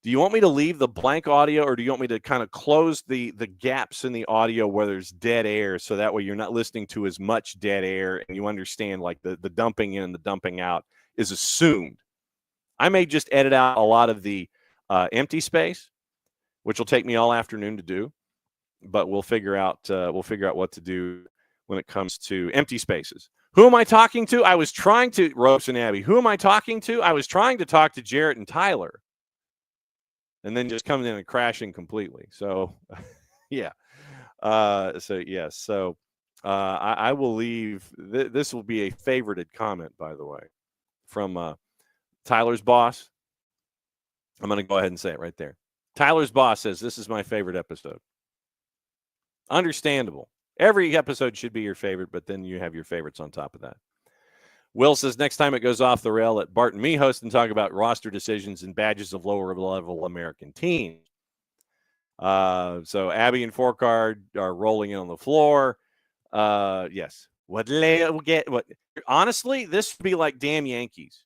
Do you want me to leave the blank audio, or do you want me to kind of close the gaps in the audio where there's dead air, so that way you're not listening to as much dead air and you understand like the dumping in and the dumping out is assumed? I may just edit out a lot of the empty space, which will take me all afternoon to do, but we'll figure out what to do when it comes to empty spaces. Who am I talking to? I was trying to, Ropes and Abby, who am I talking to? I was trying to talk to Jarrett and Tyler, and then just coming in and crashing completely. So, yeah. So I will leave. This will be a favorited comment, by the way, from Tyler's boss. I'm going to go ahead and say it right there. Tyler's boss says, this is my favorite episode. Understandable. Every episode should be your favorite, but then you have your favorites on top of that. Will says, next time it goes off the rail, let Bart and me host and talk about roster decisions and badges of lower-level American teams. So Abby and Fourcard are rolling in on the floor. Yes. Honestly, this would be like Damn Yankees.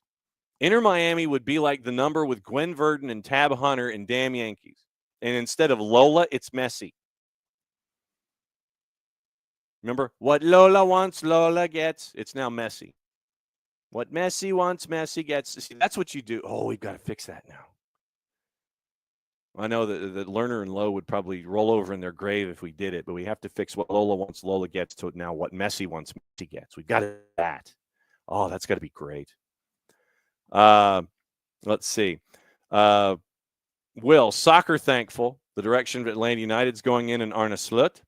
Inter Miami would be like the number with Gwen Verdon and Tab Hunter and Damn Yankees. And instead of Lola, it's Messi. Remember, what Lola wants, Lola gets. It's now Messi. What Messi wants, Messi gets. See, that's what you do. Oh, we've got to fix that now. I know that Lerner and Lowe would probably roll over in their grave if we did it, but we have to fix what Lola wants, Lola gets, to now what Messi wants, Messi gets. We've got that. Oh, that's got to be great. Let's see. Will, soccer thankful. The direction of Atlanta United's going in Arne Slot.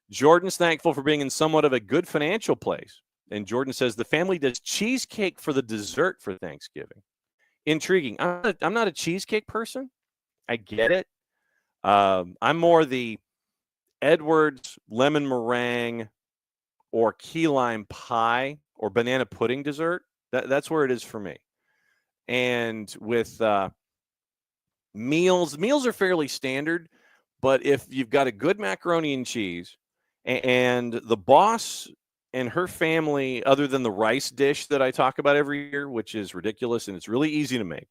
Jordan's thankful for being in somewhat of a good financial place. And Jordan says the family does cheesecake for the dessert for Thanksgiving. Intriguing. I'm not a cheesecake person. I get it. I'm more the Edwards lemon meringue or key lime pie or banana pudding dessert. That's where it is for me. And with meals are fairly standard. But if you've got a good macaroni and cheese, and the boss and her family, other than the rice dish that I talk about every year, which is ridiculous and it's really easy to make,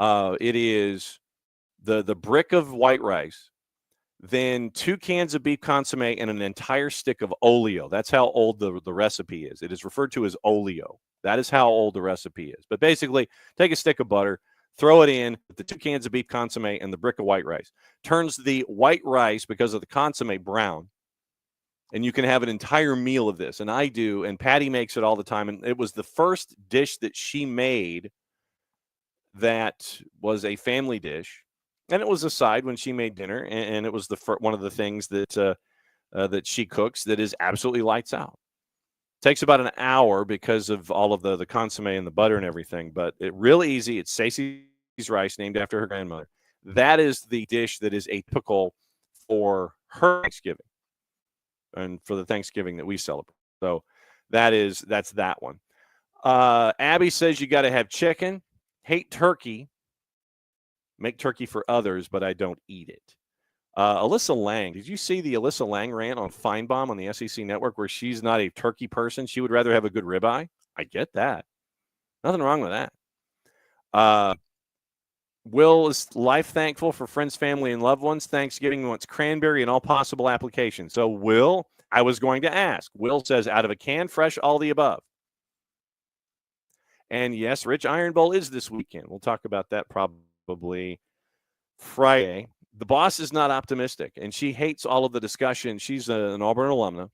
it is the brick of white rice, then 2 cans of beef consomme and an entire stick of oleo. That's how old the recipe is. It is referred to as oleo. That is how old the recipe is. But basically, take a stick of butter, throw it in with the 2 cans of beef consomme and the brick of white rice. Turns the white rice, because of the consomme, brown. And you can have an entire meal of this. And I do. And Patty makes it all the time. And it was the first dish that she made that was a family dish. And it was a side when she made dinner. And it was one of the things that that she cooks that is absolutely lights out. Takes about an hour because of all of the consomme and the butter and everything. But it really easy. It's Stacey's rice, named after her grandmother. That is the dish that is atypical for her Thanksgiving and for the Thanksgiving that we celebrate. So that's that one. Abby says you got to have chicken. Hate turkey. Make turkey for others, but I don't eat it. Alyssa Lang. Did you see the Alyssa Lang rant on Feinbaum on the SEC Network where she's not a turkey person? She would rather have a good ribeye. I get that. Nothing wrong with that. Will is life thankful for friends, family, and loved ones. Thanksgiving wants cranberry and all possible applications. So, Will, I was going to ask. Will says, out of a can, fresh, all the above. And yes, Rich Iron Bowl is this weekend. We'll talk about that probably Friday. The boss is not optimistic, and she hates all of the discussion. She's an Auburn alumna.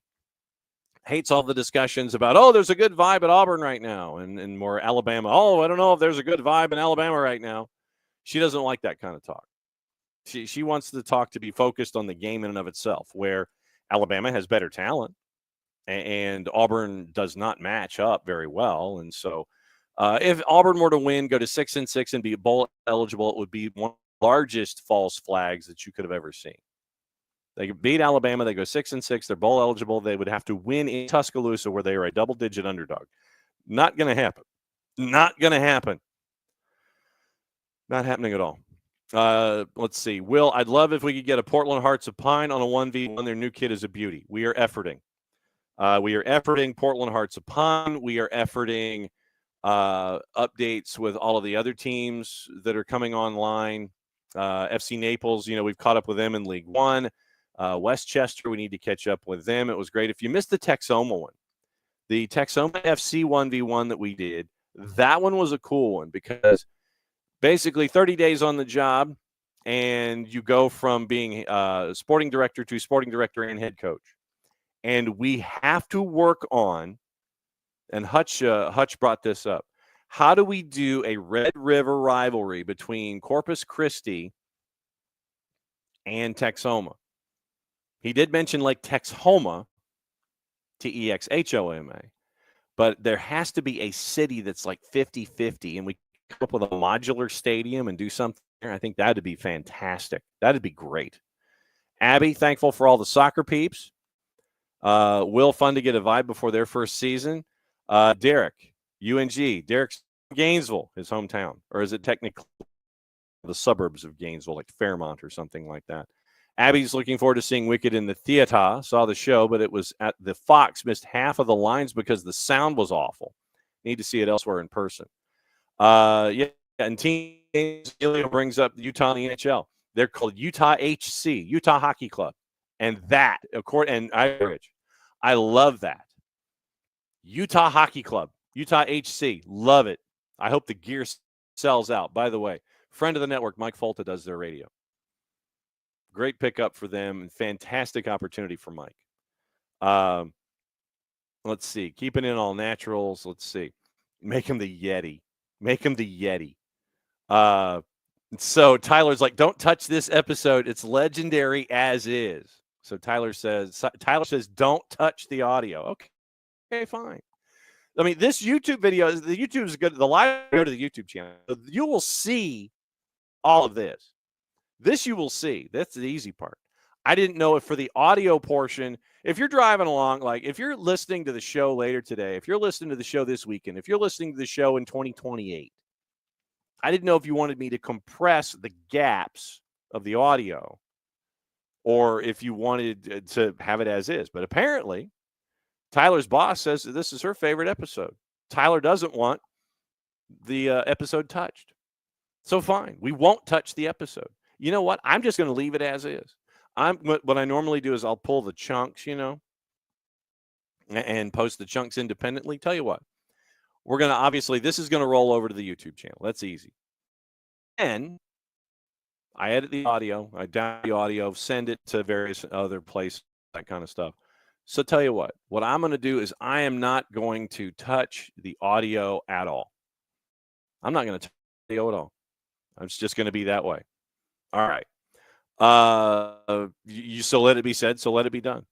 Hates all the discussions about, there's a good vibe at Auburn right now, and more Alabama. I don't know if there's a good vibe in Alabama right now. She doesn't like that kind of talk. She wants the talk to be focused on the game in and of itself, where Alabama has better talent. and Auburn does not match up very well. And so if Auburn were to win, go to 6-6 and be bowl eligible, it would be one of the largest false flags that you could have ever seen. They beat Alabama. They go 6-6. They're bowl eligible. They would have to win in Tuscaloosa, where they are a double-digit underdog. Not going to happen. Not going to happen. Not happening at all. Let's see. Will, I'd love if we could get a Portland Hearts of Pine on a 1v1. Their new kid is a beauty. We are efforting. Portland Hearts of Pine. We are efforting updates with all of the other teams that are coming online. FC Naples, we've caught up with them in League One. Westchester, we need to catch up with them. It was great. If you missed the Texoma one, the Texoma FC 1v1 that we did, that one was a cool one because basically 30 days on the job, and you go from being sporting director to sporting director and head coach. And we have to work on, and Hutch brought this up, how do we do a Red River rivalry between Corpus Christi and Texoma? He did mention Lake Texhoma, Texhoma, but there has to be a city that's like 50-50, and we come up with a modular stadium and do something there. I think that would be fantastic. That would be great. Abby, thankful for all the soccer peeps. Will, fun to get a vibe before their first season. Derek, UNG. Derek's Gainesville, his hometown. Or is it technically the suburbs of Gainesville, like Fairmont or something like that? Abby's looking forward to seeing Wicked in the theater. Saw the show, but it was at the Fox. Missed half of the lines because the sound was awful. Need to see it elsewhere in person. Yeah, and Team Elio brings up Utah in the NHL. They're called Utah HC, Utah Hockey Club. And that, of course, and I love that. Utah Hockey Club, Utah HC, love it. I hope the gear sells out. By the way, friend of the network, Mike Folta, does their radio. Great pickup for them and fantastic opportunity for Mike. Let's see. Keeping in all naturals. Let's see. Make him the Yeti. Make him the Yeti. So Tyler's like, don't touch this episode. It's legendary as is. So Tyler says, don't touch the audio. Okay, fine. I mean, this YouTube video, the YouTube is good. The live, go to the YouTube channel. You will see all of this. This you will see. That's the easy part. I didn't know if for the audio portion, if you're driving along, like if you're listening to the show later today, if you're listening to the show this weekend, if you're listening to the show in 2028, I didn't know if you wanted me to compress the gaps of the audio or if you wanted to have it as is. But apparently, Tyler's boss says that this is her favorite episode. Tyler doesn't want the episode touched. So fine, we won't touch the episode. You know what? I'm just going to leave it as is. What I normally do is I'll pull the chunks, and post the chunks independently. Tell you what, we're going to obviously, this is going to roll over to the YouTube channel. That's easy. And I edit the audio, I download the audio, send it to various other places, that kind of stuff. So tell you what I'm going to do is I am not going to touch the audio at all. I'm not going to touch the audio at all. It's just going to be that way. All right. So let it be said, so let it be done.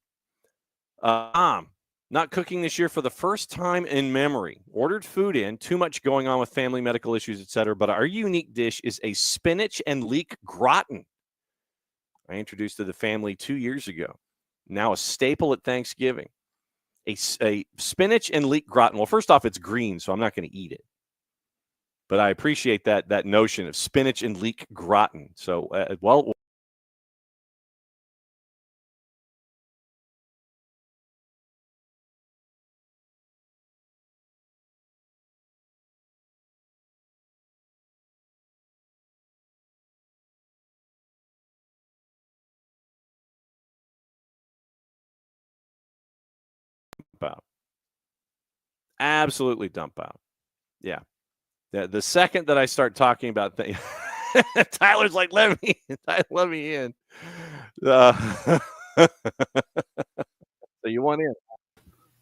Not cooking this year for the first time in memory. Ordered food in, too much going on with family medical issues, etc. But our unique dish is a spinach and leek gratin. I introduced to the family 2 years ago. Now a staple at Thanksgiving. A spinach and leek gratin. Well, first off, it's green, so I'm not going to eat it. But I appreciate that notion of spinach and leek gratin. So, out. Absolutely dump out. Yeah. The second that I start talking about things, Tyler's like, let me in. So you want in?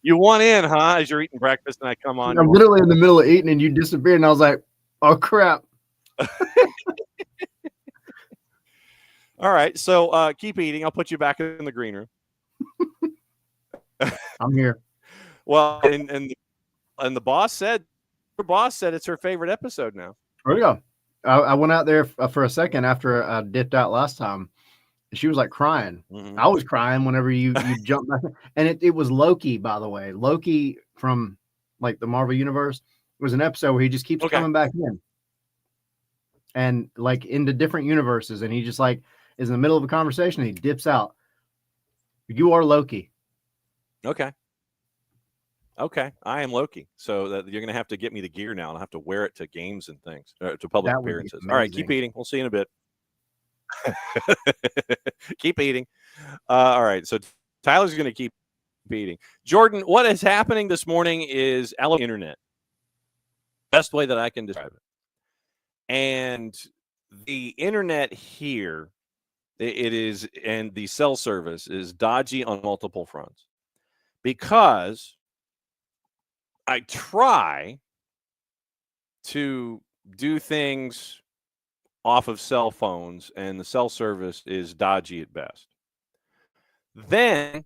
You want in, huh? As you're eating breakfast and I come on. I'm literally in the middle of eating and you disappeared, and I was like, oh crap. All right, so keep eating. I'll put you back in the green room. I'm here. Well, and the boss said it's her favorite episode now. There we go. I went out there for a second after I dipped out last time. She was like crying. Mhm. I was crying whenever you jumped back. And it was Loki, by the way. Loki from like the Marvel Universe. It was an episode where he just keeps Okay. coming back in. And like into different universes. And he just like is in the middle of a conversation and he dips out. You are Loki. Okay. I am Loki. So that you're going to have to get me the gear now. I'll have to wear it to games and things, to public That would be appearances. All right, keep amazing. eating. We'll see you in a bit. Keep eating. All right, so Tyler's going to keep eating. Jordan, what is happening this morning is internet. Best way that I can describe it. And the internet here, it is, and the cell service is dodgy on multiple fronts. Because I try to do things off of cell phones, and the cell service is dodgy at best. Then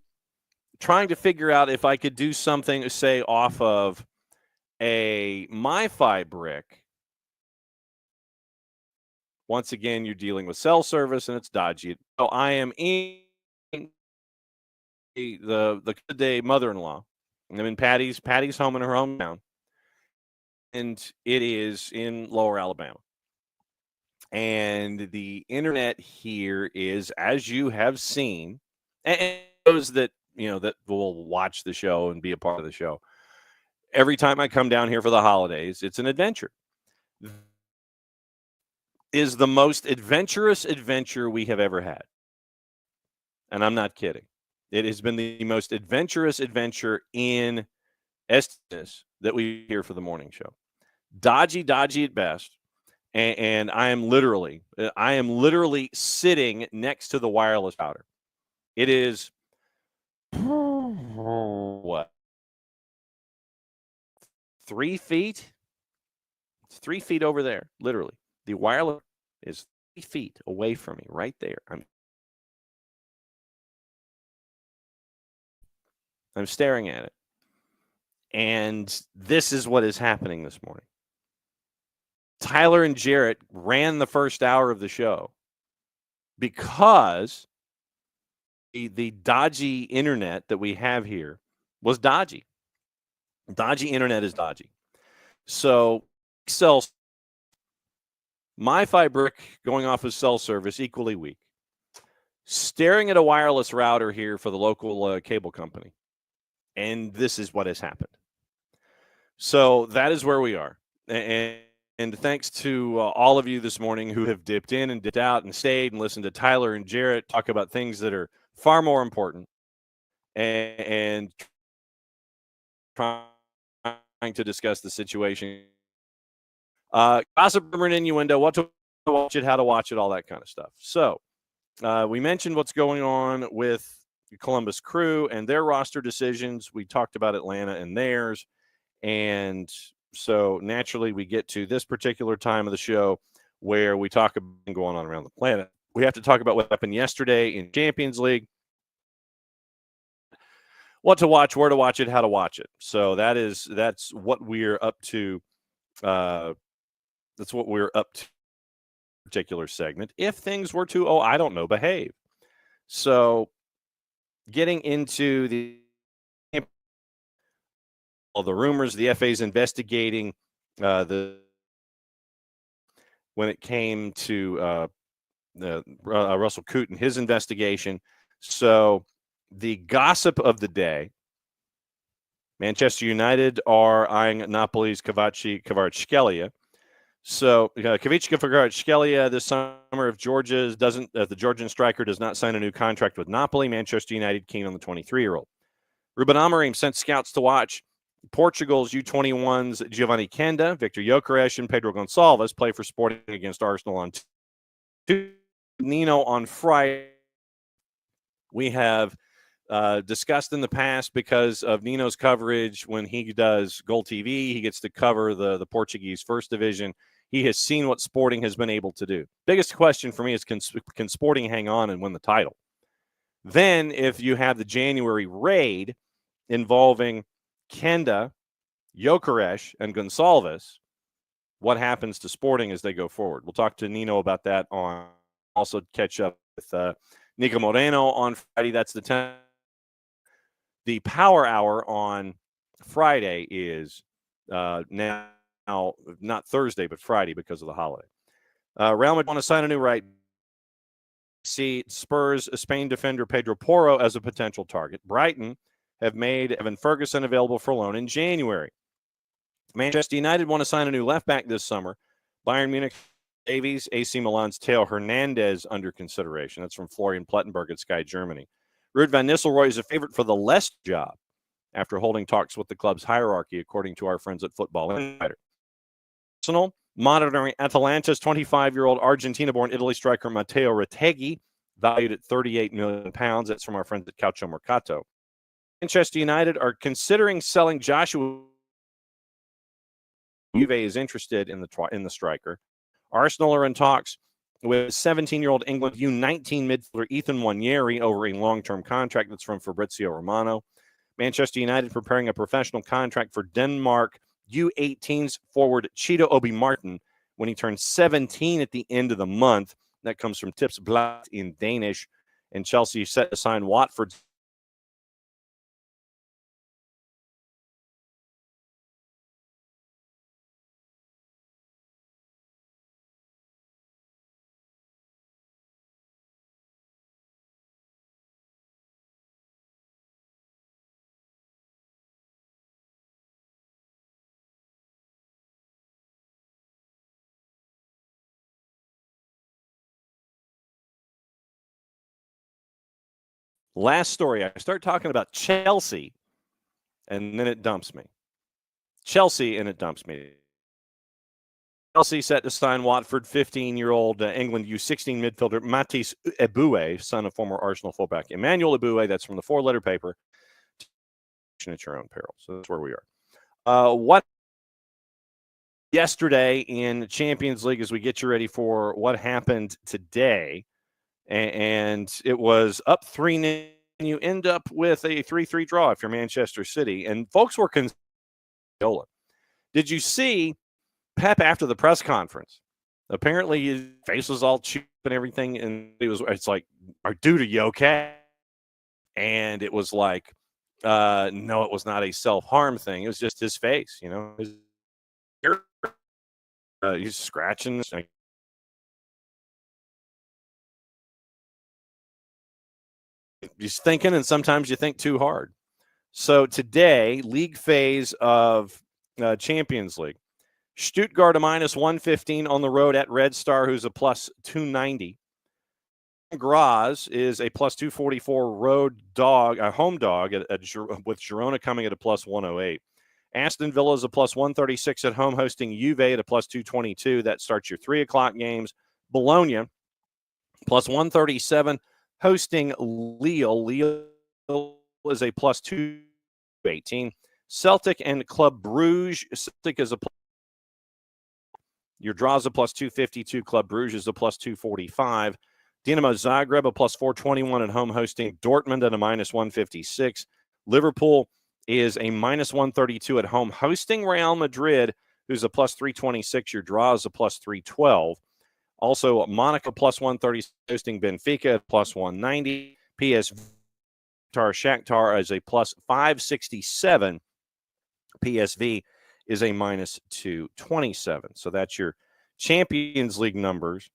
trying to figure out if I could do something, say, off of a MiFi brick. Once again, you're dealing with cell service, and it's dodgy. So I am in the day mother-in-law. I'm in Patty's home in her hometown, and it is in Lower Alabama. And the internet here is, as you have seen, and those that that will watch the show and be a part of the show. Every time I come down here for the holidays, it's an adventure. Is the most adventurous adventure we have ever had, and I'm not kidding. It has been the most adventurous adventure in Estes that we hear for the morning show. Dodgy at best. And I am literally sitting next to the wireless router. It is what? 3 feet? It's 3 feet over there, literally. The wireless is 3 feet away from me, right there. I'm staring at it. And this is what is happening this morning. Tyler and Jarrett ran the first hour of the show because the dodgy internet that we have here was dodgy. Dodgy internet is dodgy. So cell MiFi brick going off of cell service equally weak. Staring at a wireless router here for the local cable company. And this is what has happened. So that is where we are. And thanks to all of you this morning who have dipped in and dipped out and stayed and listened to Tyler and Jarrett talk about things that are far more important and trying to discuss the situation. Gossip, rumor, and innuendo, what to watch it, how to watch it, all that kind of stuff. So we mentioned what's going on with the Columbus Crew and their roster decisions. We talked about Atlanta and theirs. And so naturally we get to this particular time of the show where we talk about what's going on around the planet. We have to talk about what happened yesterday in Champions League. What to watch, where to watch it, how to watch it. So that's what we're up to. That's what we're up to. Particular segment. If things were to, I don't know, behave. So getting into the rumors, the FA's investigating when it came to Russell Coote and his investigation. So the gossip of the day: Manchester United are eyeing Napoli's Kvaratskhelia. So Kvaratskhelia this summer, if the Georgian striker does not sign a new contract with Napoli, Manchester United keen on the 23-year-old. Ruben Amorim sent scouts to watch Portugal's U21's Giovanni Kenda, Victor Gyökeres, and Pedro Gonçalves play for Sporting against Arsenal on Nino on Friday. We have discussed in the past because of Nino's coverage when he does Goal TV, he gets to cover the Portuguese First Division. He has seen what Sporting has been able to do. Biggest question for me is can Sporting hang on and win the title? Then if you have the January raid involving Kenda, Jokeresh, and Gonsalves. What happens to Sporting as they go forward? We'll talk to Nino about that. Also catch up with Nico Moreno on Friday. That's the 10. The Power Hour on Friday is now not Thursday, but Friday because of the holiday. Real Madrid want to sign a new right. See Spurs Spain defender Pedro Porro as a potential target. Brighton have made Evan Ferguson available for loan in January. Manchester United want to sign a new left back this summer. Bayern Munich, Davies, AC Milan's Theo Hernandez under consideration. That's from Florian Plettenberg at Sky Germany. Ruud van Nistelrooy is a favorite for the Leicester job after holding talks with the club's hierarchy, according to our friends at Football Insider. Arsenal monitoring Atalanta's 25-year-old Argentina-born Italy striker Matteo Retegui, valued at £38 million. That's from our friends at Calcio Mercato. Manchester United are considering selling Joshua. Juve is interested in the striker. Arsenal are in talks with 17-year-old England U19 midfielder Ethan Nwaneri over a long-term contract. That's from Fabrizio Romano. Manchester United preparing a professional contract for Denmark U18's forward Cheeto Obi Martin when he turns 17 at the end of the month. That comes from Tipsblad in Danish. And Chelsea set to sign Watford. Last story, I start talking about Chelsea, and then it dumps me. Chelsea, and it dumps me. Chelsea set to sign Watford 15-year-old England U16 midfielder Matisse Eboué, son of former Arsenal fullback Emmanuel Eboué. That's from the four-letter paper. At your own peril. So that's where we are. What yesterday in the Champions League as we get you ready for what happened today, and it was up 3-0. You end up with a 3-3 draw if you're Manchester City. And folks were concerned. Did you see Pep after the press conference? Apparently his face was all chewed and everything, and it's like, dude, are you okay? And it was like, no, it was not a self-harm thing. It was just his face, you know. He's scratching. He's thinking, and sometimes you think too hard. So today, league phase of Champions League. Stuttgart a -115 on the road at Red Star, who's a +290. Graz is a +244 road dog, a home dog with Girona coming at a +108. Aston Villa is a +136 at home, hosting Juve at a +222. That starts your 3 o'clock games. Bologna +137, hosting Lille. Lille is a +218. Celtic and Club Brugge. Celtic is a your draws a +252. Club Brugge is a +245. Dinamo Zagreb a +421 at home, hosting Dortmund at a -156. Liverpool is a -132 at home, hosting Real Madrid, who's a +326. Your draw is a +312. Also, Monaco +130, hosting Benfica at +190. PSV Shakhtar is a +567. PSV is a -227. So that's your Champions League numbers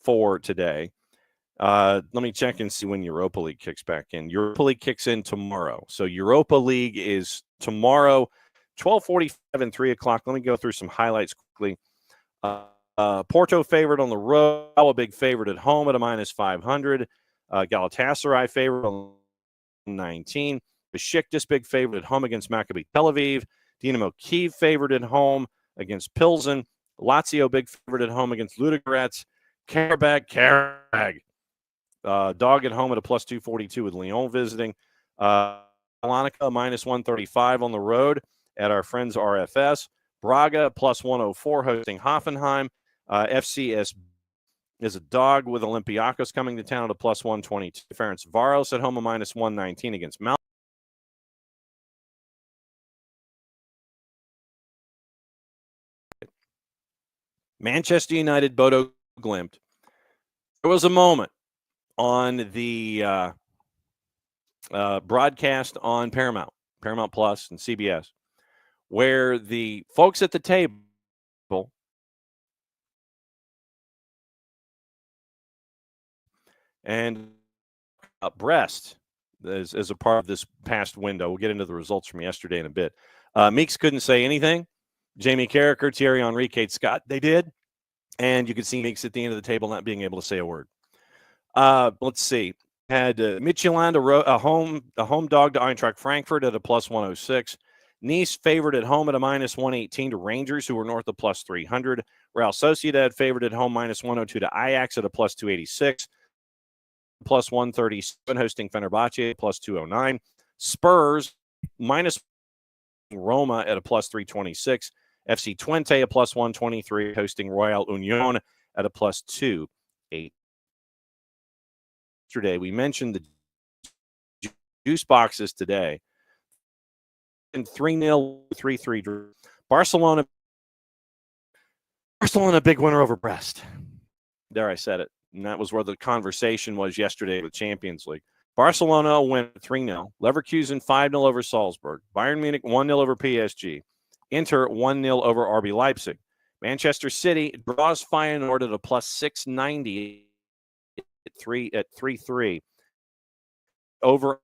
for today. Let me check and see when Europa League kicks back in. Europa League kicks in tomorrow. So Europa League is tomorrow, 12:45 and 3 o'clock. Let me go through some highlights quickly. Porto favored on the road. A big favorite at home at a -500. Galatasaray favorite on 19. Besiktas big favorite at home against Maccabi Tel Aviv. Dinamo Kyiv favored at home against Pilsen. Lazio big favorite at home against Ludogorets. Karabag. Dog at home at a +242 with Lyon visiting. Salonika -135 on the road at our friends RFS. Braga +104 hosting Hoffenheim. FCS is a dog with Olympiacos coming to town at a +122. Ferencvaros at home a -119 against Malmö. Manchester United, Bodo Glimt. There was a moment on the broadcast on Paramount Plus, and CBS, where the folks at the table and Brest as a part of this past window. We'll get into the results from yesterday in a bit. Meeks couldn't say anything. Jamie Carragher, Thierry Henry, Kate Scott, they did. And you could see Meeks at the end of the table not being able to say a word. Let's see. Had Midtjylland, a home dog to Eintracht Frankfurt at a plus 106. Nice favored at home at a minus 118 to Rangers, who were north of plus 300. Real Sociedad favored at home minus 102 to Ajax at a plus 286. Plus 137 hosting Fenerbahce, plus 209. Spurs minus Roma at a plus 326. FC Twente a plus 123 hosting Royal Union at a plus 280. Yesterday, we mentioned the juice boxes today. And 3-0, 3-3. Barcelona, big winner over Brest. There, I said it. And that was where the conversation was yesterday with Champions League. Barcelona win 3-0. Leverkusen 5-0 over Salzburg. Bayern Munich 1-0 over PSG. Inter 1-0 over RB Leipzig. Manchester City draws Feyenoord at a plus 690 at 3-3. Over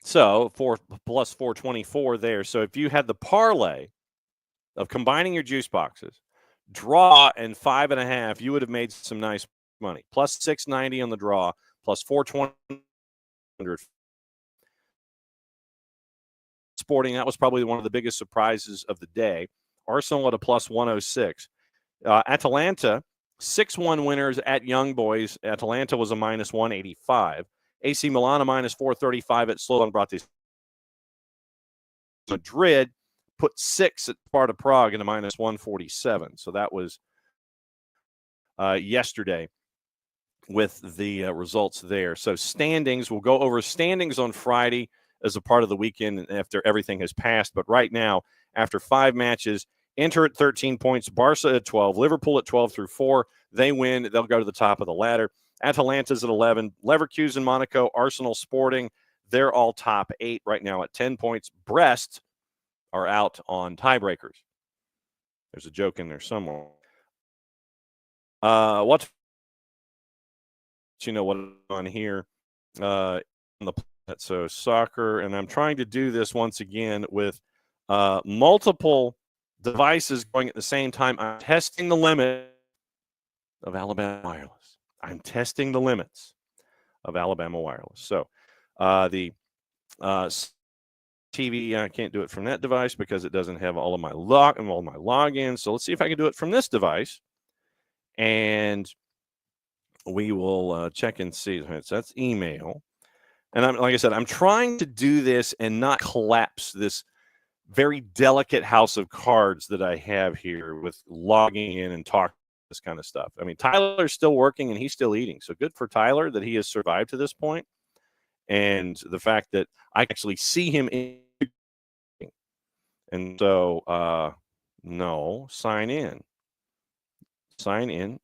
So, plus 424 there. So, if you had the parlay of combining your juice boxes, draw and 5.5, you would have made some nice money. Plus 690 on the draw, plus 420. Sporting, that was probably one of the biggest surprises of the day. Arsenal at a plus 106. Atalanta, 6-1 winners at Young Boys. Atalanta was a minus 185. AC Milan a minus 435 at Slovan Bratislava. Madrid put 6 at Sparta Prague in a minus 147. So that was yesterday with the results there. So standings, we'll go over standings on Friday as a part of the weekend after everything has passed. But right now, after 5 matches, Inter at 13 points, Barca at 12, Liverpool at 12 through 4. They win. They'll go to the top of the ladder. Atalanta's at 11. Leverkusen, Monaco, Arsenal, Sporting, they're all top 8 right now at 10 points. Brest are out on tiebreakers. There's a joke in there somewhere. What you know what on here on the planet. So soccer, and I'm trying to do this once again with multiple devices going at the same time. I'm testing the limit of Alabama Wireless. I'm testing the limits of Alabama Wireless. So the TV, I can't do it from that device because it doesn't have all my logins. So let's see if I can do it from this device. And we will check and see. So that's email. And like I said, I'm trying to do this and not collapse this very delicate house of cards that I have here with logging in and talking this kind of stuff. I mean, Tyler's still working and he's still eating. So good for Tyler that he has survived to this point. And the fact that I actually see him eating. And so, no, sign in. Sign in.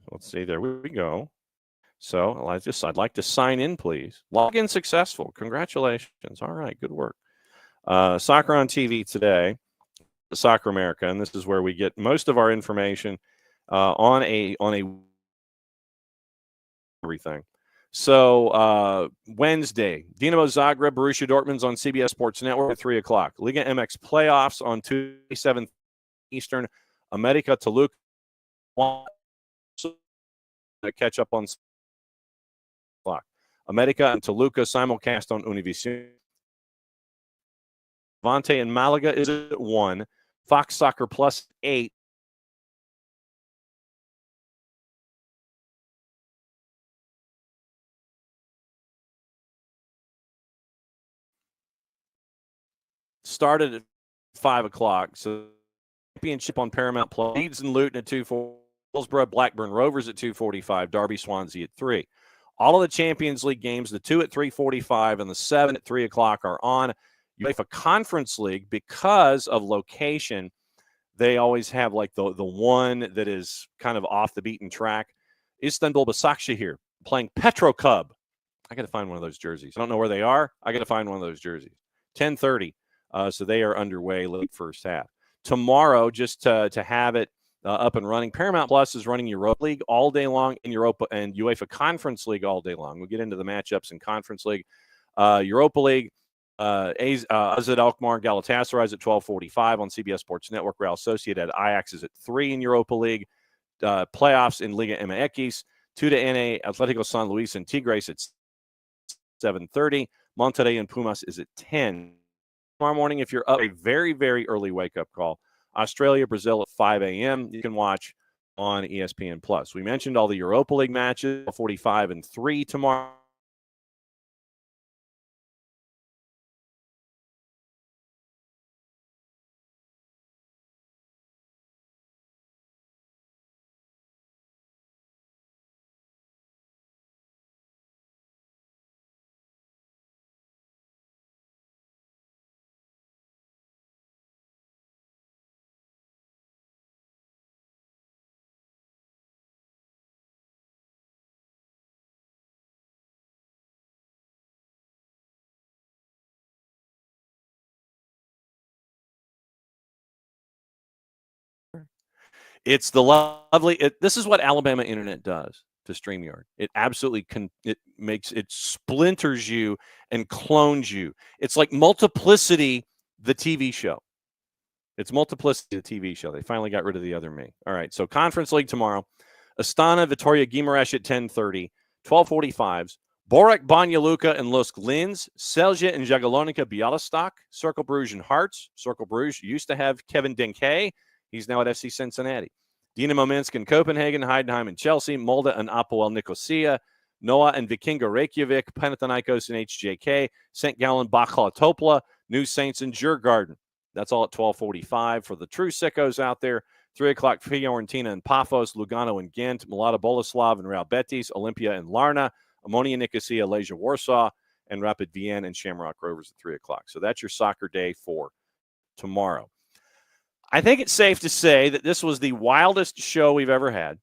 Let's see. There we go. So I'd like to sign in, please. Log in successful. Congratulations. All right. Good work. Soccer on TV today, Soccer America, and this is where we get most of our information on a everything. So Wednesday, Dinamo Zagreb, Borussia Dortmund's on CBS Sports Network at 3 o'clock. Liga MX playoffs on Tuesday, 7 Eastern. America Toluca. Catch up on clock. America and Toluca simulcast on Univision. Levante and Malaga is at 1. Fox Soccer Plus 8. started at 5 o'clock. So championship on Paramount Plus. Leeds and Luton at 2:40. Hillsborough, Blackburn Rovers at 2:45. Derby, Swansea at 3. All of the Champions League games, the 2 at 3:45 and the 7 at 3 o'clock are on. UEFA Conference League, because of location, they always have like the one that is kind of off the beaten track. Istanbul Başakşehir playing Petrocub. I got to find one of those jerseys. I don't know where they are. I got to find one of those jerseys. 10:30. So they are underway late first half. Tomorrow, just to have it up and running, Paramount Plus is running Europa League all day long and Europa and UEFA Conference League all day long. We'll get into the matchups in Conference League. Europa League, AZ Alkmaar and Galatasaray is at 12:45 on CBS Sports Network. Real Sociedad Ajax is at 3 in Europa League. Playoffs in Liga MX, 2-NA, Atlético San Luis and Tigres at 7:30. Monterrey and Pumas is at 10. Tomorrow morning, if you're up, a very, very early wake-up call. Australia, Brazil at 5 a.m. You can watch on ESPN+. We mentioned all the Europa League matches, 45 and 3 tomorrow. It's the lovely. This is what Alabama Internet does to StreamYard. It absolutely it splinters you and clones you. It's like Multiplicity, the TV show. It's Multiplicity, the TV show. They finally got rid of the other me. All right, so Conference League tomorrow. Astana, Vitoria Guimarães at 10:30. 12:45s. Borac, Banja Luka, and Lusk Linz. Celje and Jagiellonica, Bialystok. Circle Bruges and Hearts. Circle Bruges used to have Kevin Denke. He's now at FC Cincinnati. Dinamo Minsk and Copenhagen, Heidenheim and Chelsea, Molde and Apoel Nicosia, Noah and Vikinga Reykjavik, Panathinaikos and HJK, St. Gallen, Bacla Topla, New Saints and Djurgården. That's all at 12:45 for the true sickos out there. 3 o'clock, Fiorentina and Paphos, Lugano and Ghent, Mlada Boleslav and Real Betis, Olympia and Larna, Ammonia Nicosia, Legia Warsaw, and Rapid Vienna and Shamrock Rovers at 3 o'clock. So that's your soccer day for tomorrow. I think it's safe to say that this was the wildest show we've ever had.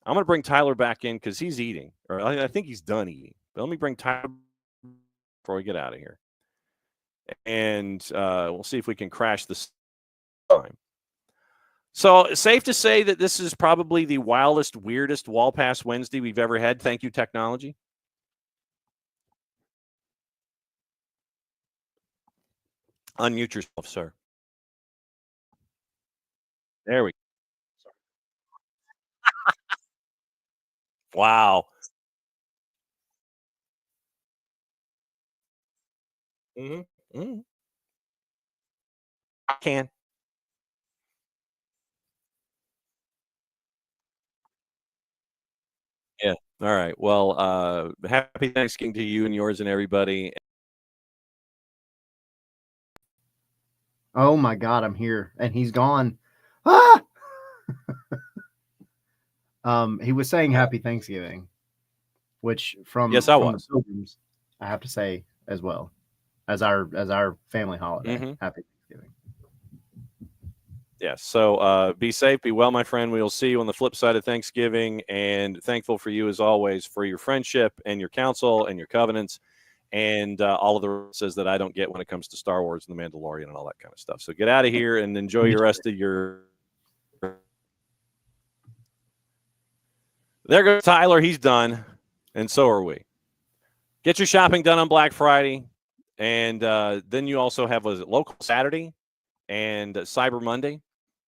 I'm going to bring Tyler back in because he's eating, or I think he's done eating. But let me bring Tyler before we get out of here. And we'll see if we can crash this time. So it's safe to say that this is probably the wildest, weirdest Wall Pass Wednesday we've ever had. Thank you, technology. Unmute yourself, sir. There we go. Wow. Mm-hmm. Mm-hmm. I can. Yeah. All right. Well, happy Thanksgiving to you and yours and everybody. Oh my God, I'm here and he's gone. Ah! He was saying Happy Thanksgiving, which from Yes, I from was. the Pilgrims, I have to say as well as our family holiday. Mm-hmm. Happy Thanksgiving. Yes. So be safe, be well, my friend. We will see you on the flip side of Thanksgiving, and thankful for you as always for your friendship and your counsel and your covenants and all of the references that I don't get when it comes to Star Wars and The Mandalorian and all that kind of stuff. So get out of here and enjoy your rest of your. There goes Tyler. He's done, and so are we. Get your shopping done on Black Friday, and then you also have a local Saturday and Cyber Monday.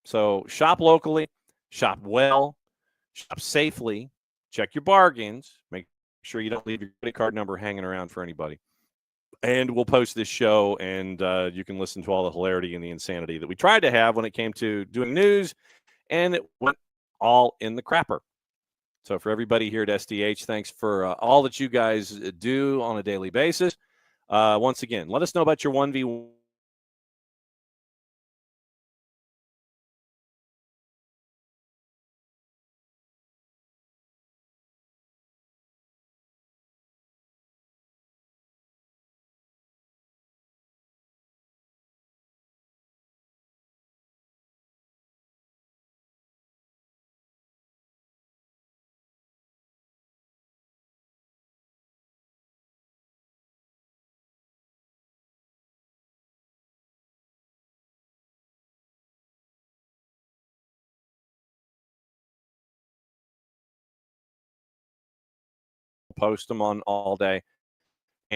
So shop locally, shop well, shop safely, check your bargains, make sure you don't leave your credit card number hanging around for anybody. And we'll post this show, and you can listen to all the hilarity and the insanity that we tried to have when it came to doing news, and it went all in the crapper. So for everybody here at SDH, thanks for all that you guys do on a daily basis. Once again, let us know about your 1v1 post them on all day,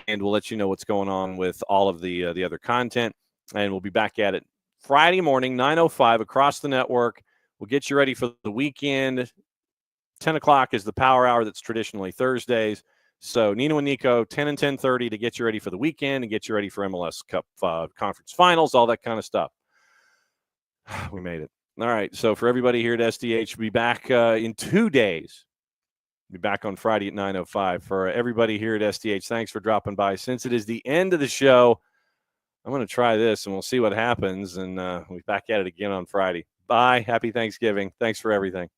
and we'll let you know what's going on with all of the other content. And we'll be back at it Friday morning, 9:05 across the network. We'll get you ready for the weekend. 10 o'clock is the power hour that's traditionally Thursdays. So Nino and Nico, 10 and 10:30 to get you ready for the weekend and get you ready for MLS Cup conference finals, all that kind of stuff. We made it. All right. So for everybody here at SDH, we'll be back in 2 days. Be back on Friday at 9:05. For everybody here at SDH, thanks for dropping by. Since it is the end of the show, I'm going to try this, and we'll see what happens. And we'll be back at it again on Friday. Bye. Happy Thanksgiving. Thanks for everything.